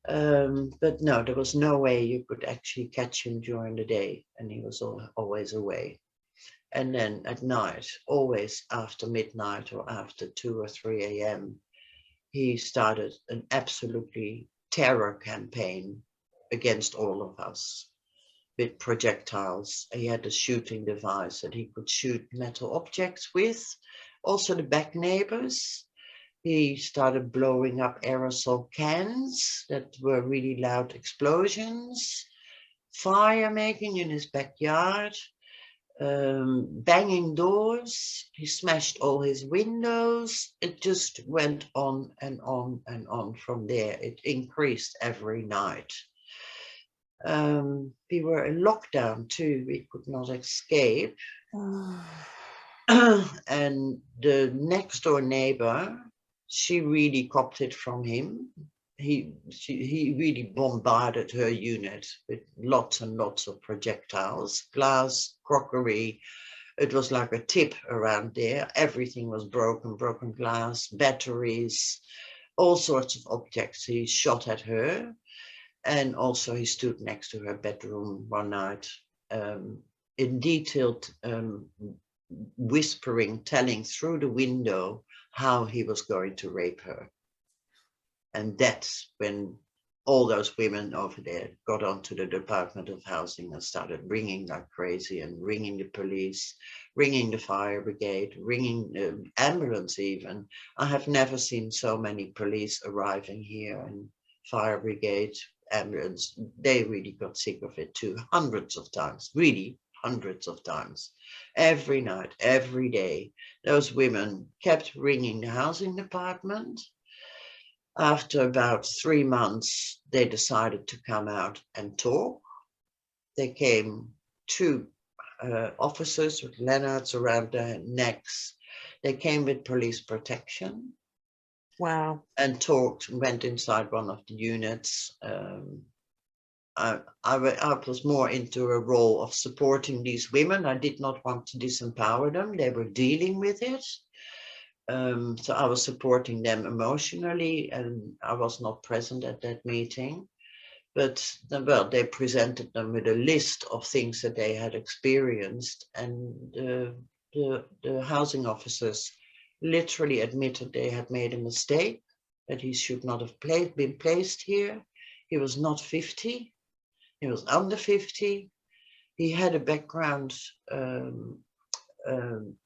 But no, there was no way you could actually catch him during the day, and he was always away. And then at night, always after midnight or after 2 or 3 a.m., he started an absolutely terror campaign against all of us with projectiles. He had a shooting device that he could shoot metal objects with. Also the back neighbors. He started blowing up aerosol cans that were really loud explosions, fire making in his backyard. Banging doors, he smashed all his windows. It just went on and on and on from there. It increased every night. We were in lockdown too, we could not escape. And the next door neighbor, she really copped it from him. He really bombarded her unit with lots and lots of projectiles, glass, crockery. It was like a tip around there. Everything was broken glass, batteries, all sorts of objects he shot at her. And also he stood next to her bedroom one night, in detailed whispering, telling through the window how he was going to rape her. And that's when all those women over there got onto the Department of Housing and started ringing like crazy, and ringing the police, ringing the fire brigade, ringing the ambulance even. I have never seen so many police arriving here, and fire brigade, ambulance. They really got sick of it too, hundreds of times, really hundreds of times. Every night, every day, those women kept ringing the housing department. After about 3 months, they decided to come out and talk. They came, 2 officers with lanyards around their necks. They came with police protection. Wow. And talked and went inside one of the units. I was more into a role of supporting these women. I did not want to disempower them. They were dealing with it. So I was supporting them emotionally, and I was not present at that meeting. But well, they presented them with a list of things that they had experienced, and the housing officers literally admitted they had made a mistake, that he should not have been placed here. He was not 50. He was under 50. He had a background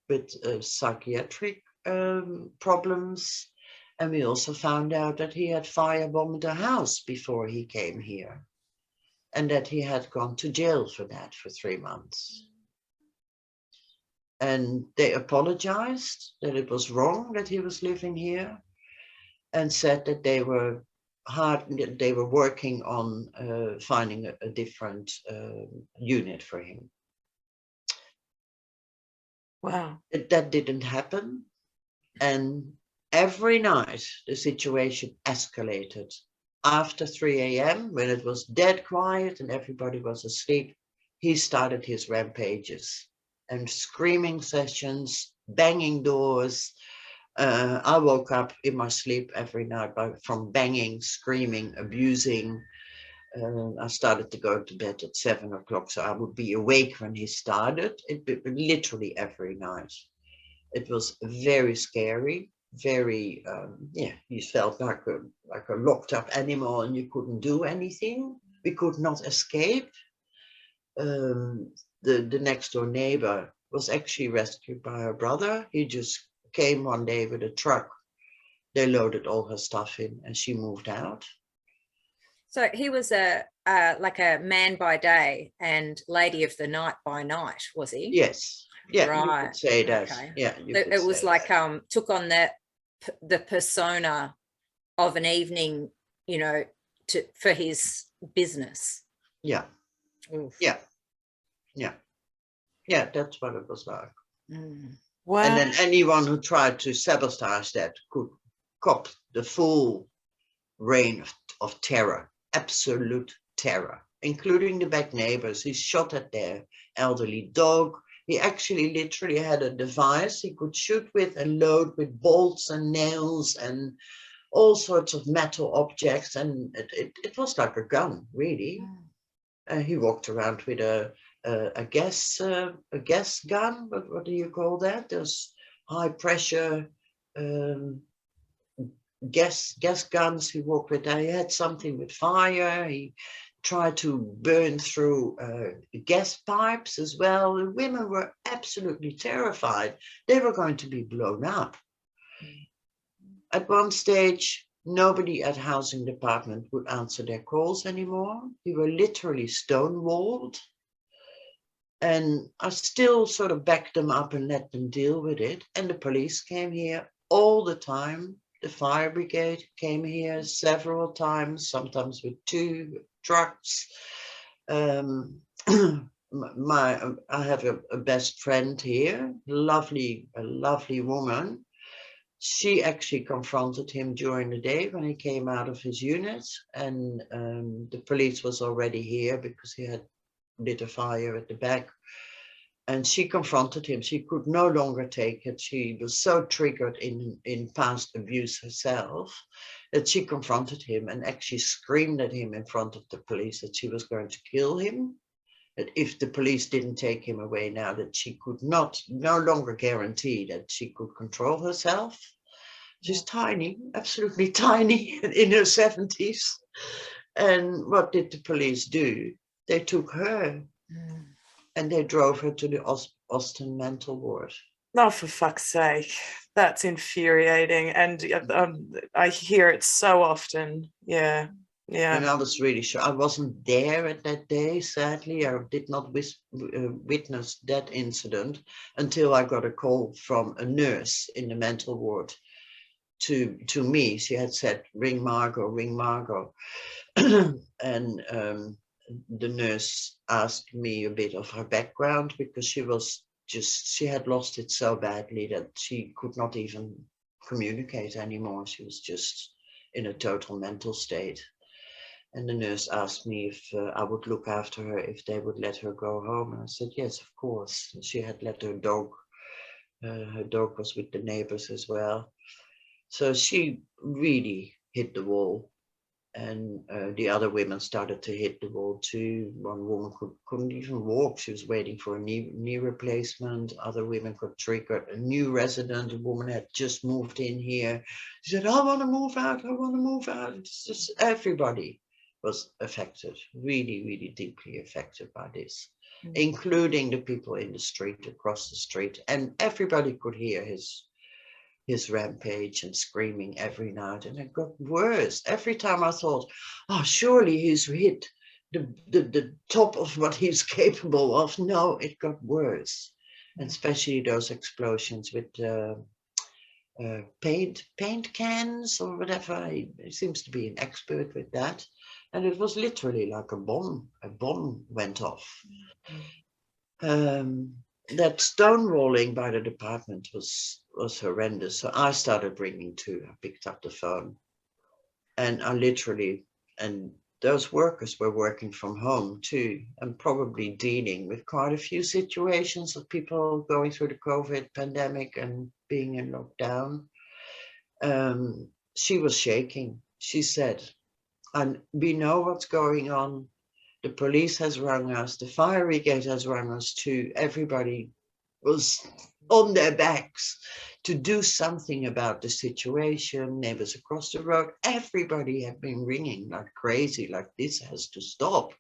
with psychiatric problems. And we also found out that he had firebombed a house before he came here, and that he had gone to jail for that for 3 months. And they apologized that it was wrong that he was living here, and said that they were working on finding a different unit for him. Wow. That didn't happen. And every night the situation escalated. After 3 a.m., when it was dead quiet and everybody was asleep, he started his rampages and screaming sessions, banging doors. I woke up in my sleep every night from banging, screaming, abusing. I started to go to bed at 7 o'clock, so I would be awake when he started. It literally every night. It was very scary, very, you felt like a locked up animal and you couldn't do anything. We could not escape. The next door neighbor was actually rescued by her brother. He just came one day with a truck. They loaded all her stuff in and she moved out. So he was like a man by day and lady of the night by night, was he? Yes. Yeah, right. You could say that. Okay. Yeah, it was like that. Took on the persona of an evening, you know, for his business. Yeah. Oof. Yeah. Yeah. Yeah, that's what it was like. Wow. And then anyone who tried to sabotage that could cop the full reign of terror, absolute terror, including the back neighbors. He shot at their elderly dog. He actually literally had a device he could shoot with and load with bolts and nails and all sorts of metal objects. And it was like a gun, really. He walked around with a gas gun. What do you call that? Those high pressure gas guns he walked with. He had something with fire. He tried to burn through gas pipes as well. The women were absolutely terrified. They were going to be blown up. At one stage, nobody at housing department would answer their calls anymore. We were literally stonewalled. And I still sort of backed them up and let them deal with it. And the police came here all the time. The fire brigade came here several times, sometimes with 2 trucks. I have a best friend here, a lovely woman. She actually confronted him during the day when he came out of his unit, and the police was already here because he had lit a fire at the back. And she confronted him. She could no longer take it. She was so triggered in past abuse herself that she confronted him and actually screamed at him in front of the police that she was going to kill him. That if the police didn't take him away now, that she could no longer guarantee that she could control herself. She's tiny, absolutely tiny, in her 70s. And what did the police do? They took her. And they drove her to the Austin mental ward. Oh, for fuck's sake. That's infuriating. And I hear it so often. Yeah. Yeah. And I was really sure. I wasn't there at that day, sadly. I did not witness that incident until I got a call from a nurse in the mental ward to me. She had said, ring Margo, ring Margo. And the nurse asked me a bit of her background because she had lost it so badly that she could not even communicate anymore. She was just in a total mental state. And the nurse asked me if I would look after her, if they would let her go home. And I said, yes, of course. And she had let her dog was with the neighbors as well. So she really hit the wall. And the other women started to hit the wall too. One woman couldn't even walk. She was waiting for a knee replacement. Other women got triggered. A new resident, a woman had just moved in here. She said, I want to move out. I want to move out. It's just everybody was affected, really, really deeply affected by this, including the people in the street, across the street. And everybody could hear his rampage and screaming every night, and it got worse. Every time I thought, oh, surely he's hit the top of what he's capable of. No, it got worse, and especially those explosions with paint cans or whatever. He seems to be an expert with that, and it was literally like a bomb. A bomb went off. That stonewalling by the department was horrendous. So I started ringing too. I picked up the phone, and I literally, and those workers were working from home too, and probably dealing with quite a few situations of people going through the COVID pandemic and being in lockdown. She was shaking. She said, and we know what's going on. The police has rung us. The fire brigade has rung us too. Everybody was on their backs to do something about the situation. Neighbors across the road, everybody had been ringing like crazy, like this has to stop.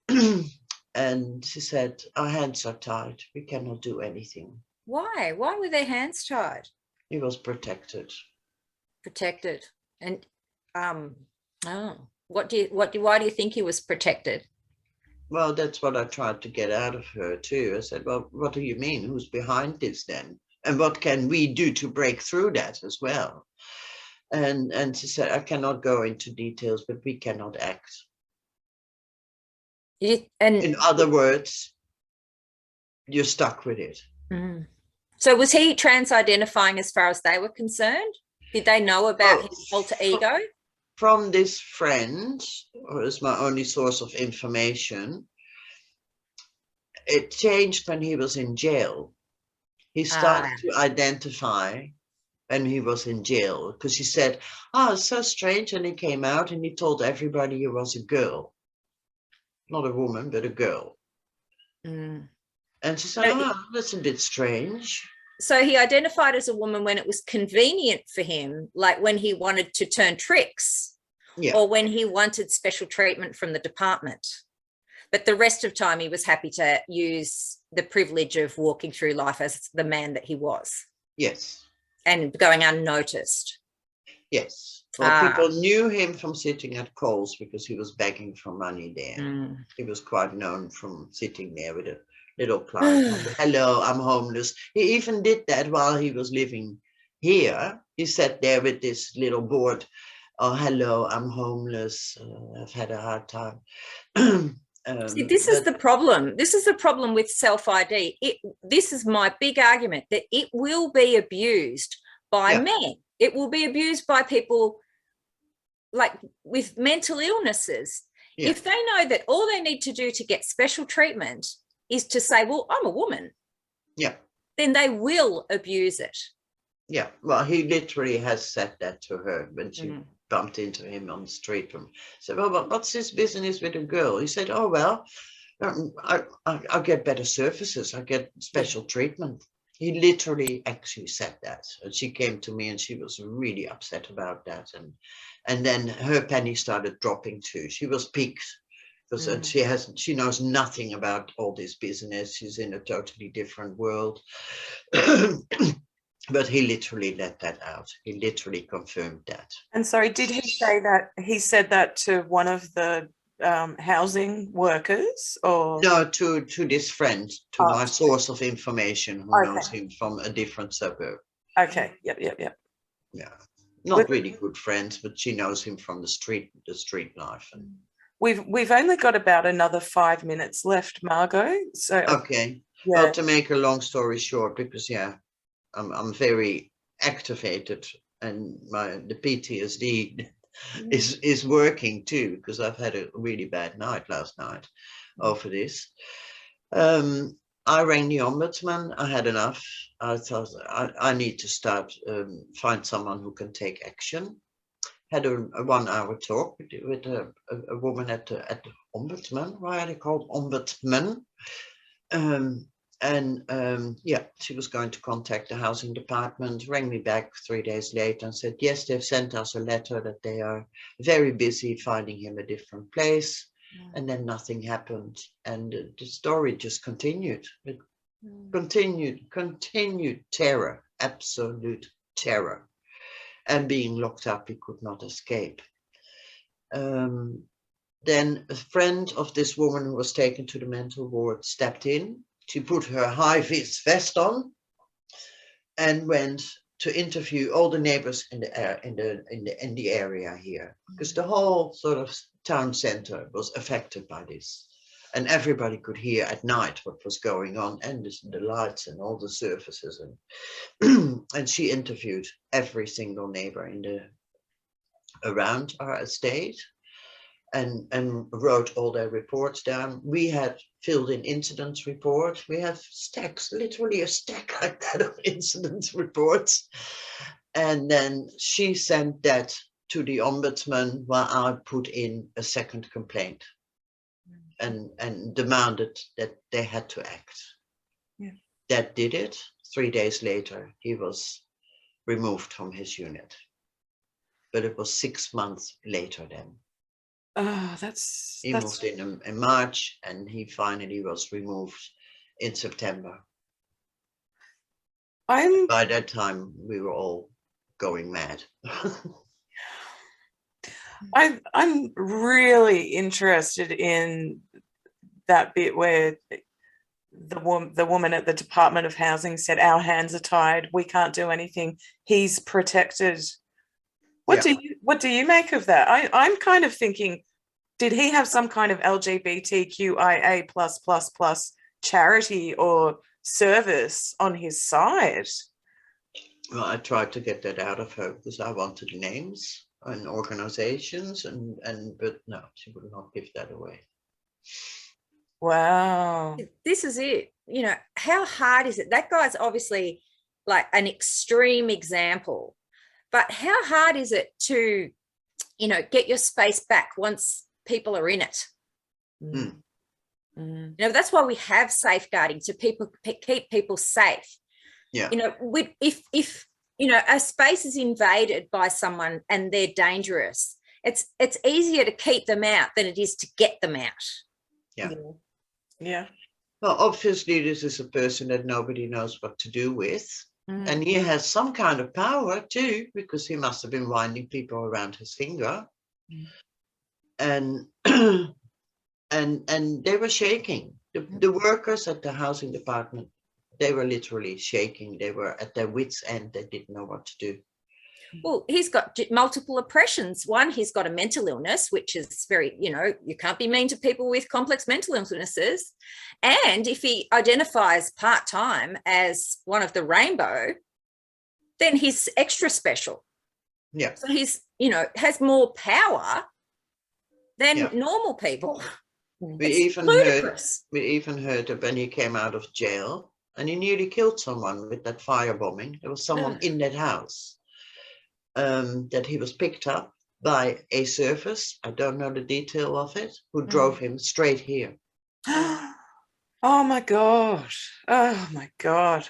And she said, our hands are tied. We cannot do anything. Why? Why were their hands tied? He was protected. Protected. And why do you think he was protected? Well, that's what I tried to get out of her too. I said, well, what do you mean? Who's behind this then? And what can we do to break through that as well? And she said, I cannot go into details, but we cannot act. In other words, you're stuck with it. Mm. So was he trans-identifying as far as they were concerned? Did they know about his alter ego? From this friend, or is my only source of information, it changed when he was in jail. He started to identify when he was in jail, because he said, oh, it's so strange. And he came out and he told everybody he was a girl. Not a woman, but a girl. Mm. And she said, oh, that's a bit strange. So he identified as a woman when it was convenient for him, like when he wanted to turn tricks, or when he wanted special treatment from the department. But the rest of the time he was happy to use the privilege of walking through life as the man that he was. Yes. And going unnoticed. Yes. Well, people knew him from sitting at Coles because he was begging for money there. Mm. He was quite known from sitting there with a little plant. Hello, I'm homeless. He even did that while he was living here. He sat there with this little board. Oh, hello, I'm homeless. I've had a hard time. See, this is the problem. This is the problem with self-ID. This is my big argument, that it will be abused by men. It will be abused by people like with mental illnesses. Yeah. If they know that all they need to do to get special treatment is to say, well, I'm a woman. Yeah. Then they will abuse it. Yeah. Well, he literally has said that to her when she bumped into him on the street. And said, well, what's this business with a girl? He said, oh, well, I get better services. I get special treatment. He literally actually said that. And she came to me and she was really upset about that. And then her penny started dropping too. She was piqued because she knows nothing about all this business. She's in a totally different world. But he literally let that out. He literally confirmed that. And sorry, did he say that? He said that to one of the housing workers, or no, to this friend, to my source of information, who knows him from a different suburb. Okay. Yep. Yeah, not really good friends, but she knows him from the street life. And we've only got about another 5 minutes left, Margot. So okay. Yeah. Well, to make a long story short, because I'm very activated, and the PTSD is working too, because I've had a really bad night last night over this. I rang the ombudsman. I had enough. I thought I need to start find someone who can take action. Had a 1 hour talk with a woman at the ombudsman. Why are they called ombudsmen? She was going to contact the housing department, rang me back 3 days later and said, yes, they've sent us a letter that they are very busy finding him a different place. And then nothing happened. And the story just continued. It continued terror, absolute terror. And being locked up, he could not escape. Then a friend of this woman who was taken to the mental ward stepped in. She put her high-vis vest on and went to interview all the neighbors in the area here, because the whole sort of town center was affected by this, and everybody could hear at night what was going on, and the lights and all the surfaces, and and she interviewed every single neighbor around our estate. And wrote all their reports down. We had filled in incident reports. We have stacks, literally a stack like that of incident reports. And then she sent that to the ombudsman while I put in a second complaint and demanded that they had to act. Yeah. That did it. 3 days later, he was removed from his unit. But it was 6 months later then. Oh, he moved in March, and he finally was removed in September. By that time, we were all going mad. I'm really interested in that bit where the woman at the Department of Housing said, "Our hands are tied. We can't do anything. He's protected." What do you make of that? I'm kind of thinking, did he have some kind of LGBTQIA plus charity or service on his side? Well, I tried to get that out of her because I wanted names and organizations, but no, she would not give that away. Wow. This is it. You know, how hard is it? That guy's obviously like an extreme example, but how hard is it to, you know, get your space back once people are in it? Mm. You know, that's why we have safeguarding, to keep people safe. Yeah. You know, if you know, a space is invaded by someone and they're dangerous, it's easier to keep them out than it is to get them out. Yeah. Yeah. Well, obviously, this is a person that nobody knows what to do with. And he has some kind of power too, because he must have been winding people around his finger. And and they were shaking. The workers at the housing department, they were literally shaking. They were at their wits' end. They didn't know what to do. Well, he's got multiple oppressions. One, he's got a mental illness, which is very, you know, you can't be mean to people with complex mental illnesses. And if he identifies part-time as one of the rainbow, then he's extra special. Yeah. So he's, you know, has more power than normal people. We even heard that when he came out of jail and he nearly killed someone with that firebombing. There was someone in that house. That he was picked up by a service, I don't know the detail of it, who drove him straight here. Oh my God. Oh my God.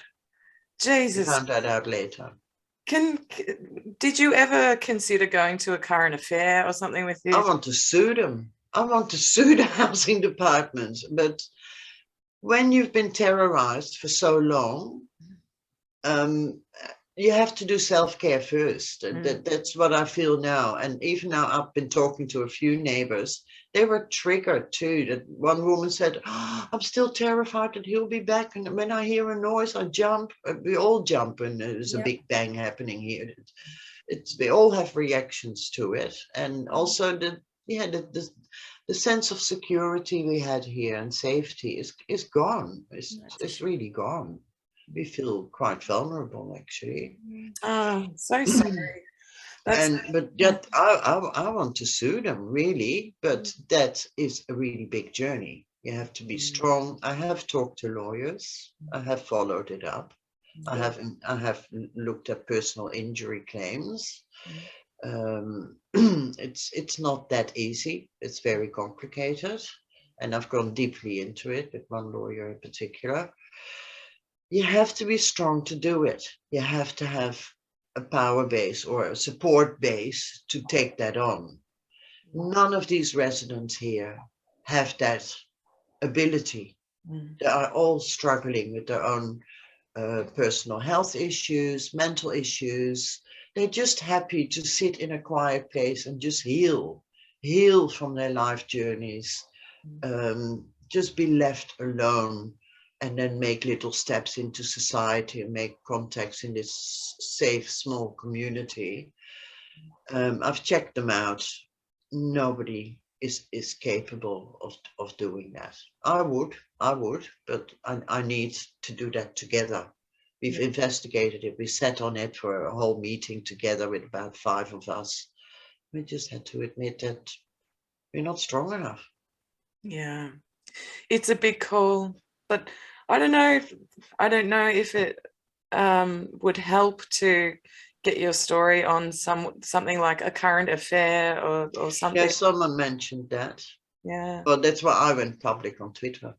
Jesus. I found that out later. Did you ever consider going to a current affair or something with this? I want to sue them. I want to sue the housing department. But when you've been terrorized for so long, you have to do self-care first. That's what I feel now. And even now, I've been talking to a few neighbors. They were triggered too. That one woman said, "Oh, I'm still terrified that he'll be back. And when I hear a noise, I jump." We all jump when there's a big bang happening here. We all have reactions to it. And also the sense of security we had here and safety is gone. It's really gone. We feel quite vulnerable, actually. Oh, so sorry. But yet I want to sue them, really, but that is a really big journey. You have to be strong. I have talked to lawyers. I have followed it up. I have looked at personal injury claims. It's not that easy. It's very complicated, and I've gone deeply into it with one lawyer in particular. You have to be strong to do it. You have to have a power base or a support base to take that on. None of these residents here have that ability. They are all struggling with their own personal health issues, mental issues. They're just happy to sit in a quiet place and just heal from their life journeys, just be left alone, and then make little steps into society and make contacts in this safe, small community. I've checked them out. Nobody is capable of doing that. I would, but I need to do that together. We've investigated it. We sat on it for a whole meeting together with about 5 of us. We just had to admit that we're not strong enough. Yeah, it's a big call. But I don't know if it would help to get your story on something like a current affair or something. Yeah, someone mentioned that. Yeah. Well, that's why I went public on Twitter.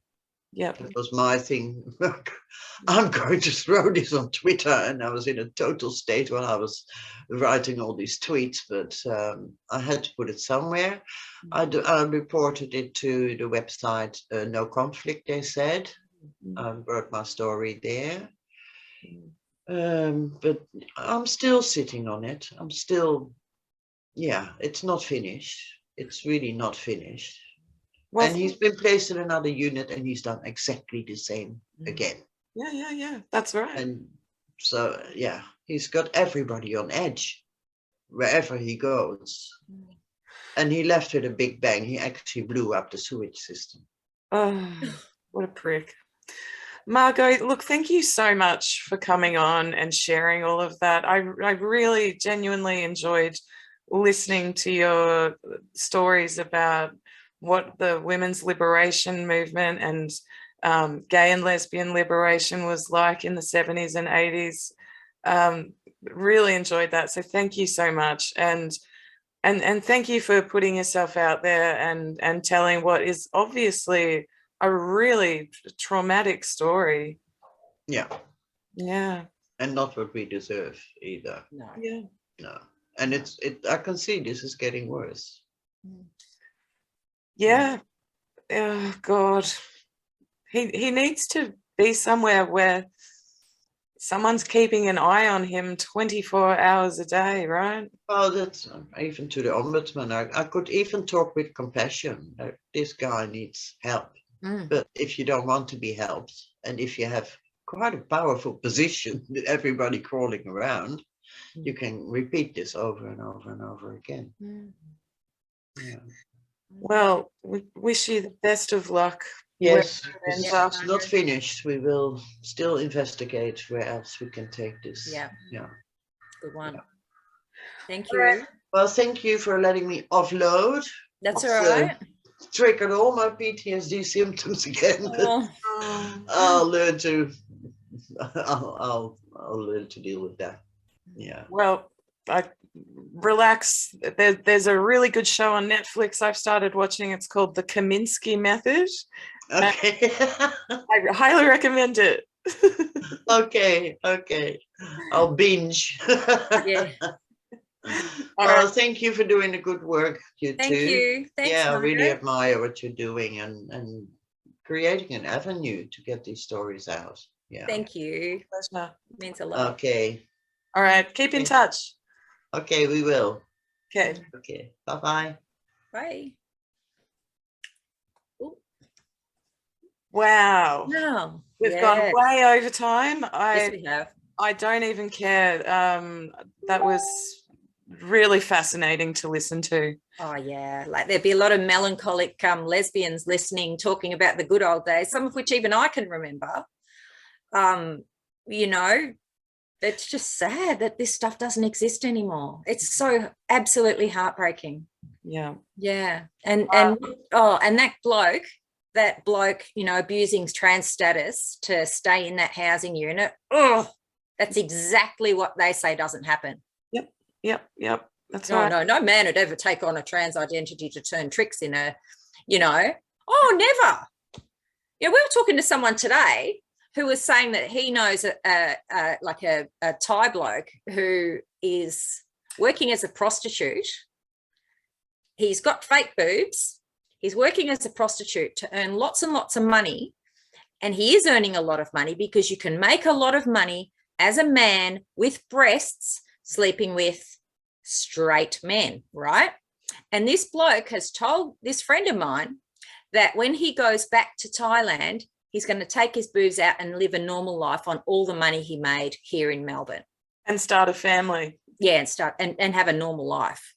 Yeah. That was my thing. I'm going to throw this on Twitter, and I was in a total state while I was writing all these tweets, but I had to put it somewhere. I reported it to the website No Conflict, they said. I wrote my story there. But I'm still sitting on it. I'm still, yeah, it's not finished. It's really not finished. Well, And he's been placed in another unit and he's done exactly the same again. yeah, that's right. And so, yeah, he's got everybody on edge wherever he goes. And he left with a big bang. He actually blew up the sewage system. Oh, what a prick. Margot, look, thank you so much for coming on and sharing all of that. I really genuinely enjoyed listening to your stories about what the women's liberation movement and gay and lesbian liberation was like in the 70s and 80s. Really enjoyed that. So thank you so much. And thank you for putting yourself out there and telling what is obviously a really traumatic story. Yeah. Yeah. And not what we deserve either. No. Yeah. No. And I can see this is getting worse. Yeah. Oh God. He needs to be somewhere where someone's keeping an eye on him 24 hours a day, right? Oh, that's even to the ombudsman. I could even talk with compassion. This guy needs help. But if you don't want to be helped, and if you have quite a powerful position with everybody crawling around, you can repeat this over and over and over again. Yeah. Well, we wish you the best of luck. Yes, And it's not finished. We will still investigate where else we can take this. Yeah. Yeah. Good one. Yeah. Thank you. Well, thank you for letting me offload. That's all It's, right. Triggered all my PTSD symptoms again. Oh. I'll learn to. I'll learn to deal with that. Yeah. Well, relax. There's a really good show on Netflix I've started watching. It's called The Kaminsky Method. Okay. I highly recommend it. Okay. I'll binge. Yeah. Well, thank you for doing the good work, you Thank two. you. Thanks, Yeah, I really Margaret. admire what you're doing and creating an avenue to get these stories out. Yeah. Thank you. Pleasure. It means a lot. Okay. All right. Keep in touch. Okay, we will. Okay. Okay. Bye-bye. Bye. Wow. No. We've gone way over time. Yes, we have. I don't even care. That was really fascinating to listen to. Oh, yeah. Like there'd be a lot of melancholic lesbians listening, talking about the good old days, some of which even I can remember. You know, it's just sad that this stuff doesn't exist anymore. It's so absolutely heartbreaking. Yeah. Yeah. And that bloke, you know, abusing trans status to stay in that housing unit. Oh, that's exactly what they say doesn't happen. Yep. That's No, right. no man would ever take on a trans identity to turn tricks in a, you know, oh, never. Yeah, we were talking to someone today who was saying that he knows a Thai bloke who is working as a prostitute. He's got fake boobs. He's working as a prostitute to earn lots and lots of money. And he is earning a lot of money because you can make a lot of money as a man with breasts sleeping with straight men, right? And this bloke has told this friend of mine that when he goes back to Thailand, he's going to take his boobs out and live a normal life on all the money he made here in Melbourne. And start a family. Yeah, and have a normal life.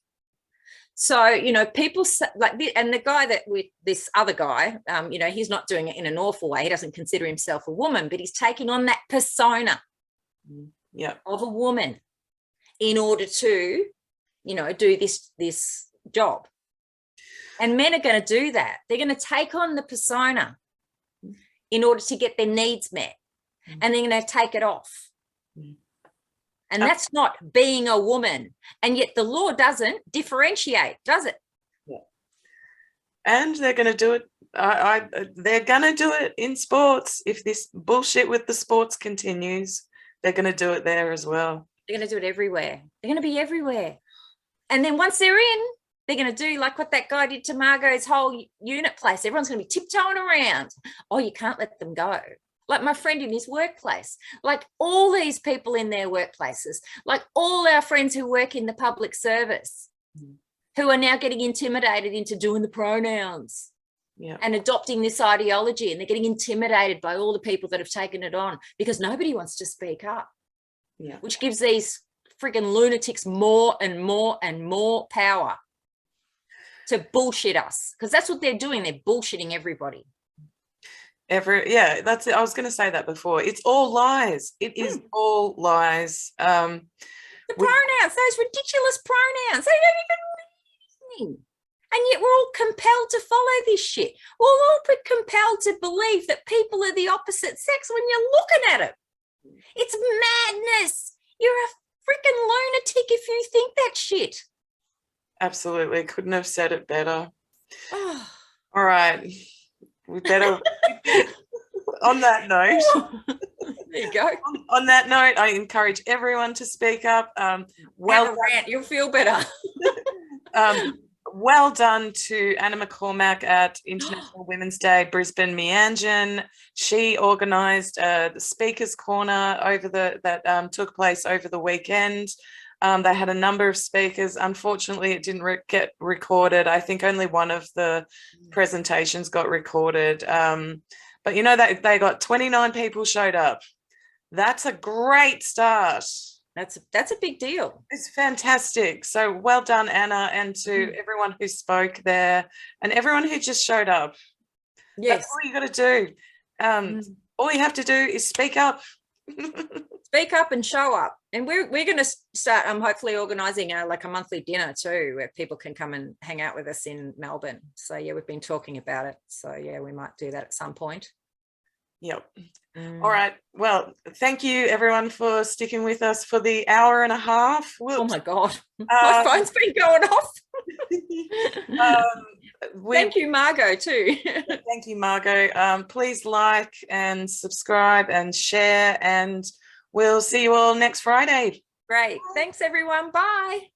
So, you know, people like this, and the guy that with this other guy, you know, he's not doing it in an awful way. He doesn't consider himself a woman, but he's taking on that persona of a woman in order to, you know, do this job. And men are going to do that. They're going to take on the persona in order to get their needs met, and they're going to take it off. And that's not being a woman. And yet the law doesn't differentiate, does it? Yeah. And they're going to do it. They're going to do it in sports. If this bullshit with the sports continues, they're going to do it there as well. They're going to do it everywhere. They're going to be everywhere. And then once they're in, they're going to do like what that guy did to Margot's whole unit place. Everyone's going to be tiptoeing around. Oh, you can't let them go. like my friend in his workplace, like all these people in their workplaces, like all our friends who work in the public service, who are now getting intimidated into doing the pronouns. Yeah. And adopting this ideology, and they're getting intimidated by all the people that have taken it on because nobody wants to speak up. Yeah. Which gives these freaking lunatics more and more and more power to bullshit us, because that's what they're doing. They're bullshitting everybody. That's it. I was going to say that before. It's all lies. It is all lies. The pronouns, those ridiculous pronouns, they don't even mean anything. And yet we're all compelled to follow this shit. We're all compelled to believe that people are the opposite sex when you're looking at it. It's madness. You're a freaking lunatic if you think that shit. Absolutely. Couldn't have said it better. Oh. All right. We better, on that note. There you go. On that note, I encourage everyone to speak up. Have a rant, you'll feel better. Well done to Anna McCormack at International Women's Day Brisbane Meanjin. She organised the Speakers Corner that took place over the weekend. They had a number of speakers. Unfortunately, it didn't get recorded. I think only one of the presentations got recorded. But you know that they got 29 people showed up. That's a great start. That's a big deal. It's fantastic. So well done, Anna, and to everyone who spoke there and everyone who just showed up. Yes. That's all you got to do. All you have to do is speak up. Speak up and show up. And we're going to start hopefully organising like a monthly dinner too, where people can come and hang out with us in Melbourne. So yeah, we've been talking about it. So yeah, we might do that at some point. Yep. All right. Well, thank you everyone for sticking with us for the hour and a half. Whoops. Oh my God. My phone's been going off. Thank you, Margo, too. Thank you, Margo. Please like and subscribe and share, and we'll see you all next Friday. Great. Thanks, everyone. Bye.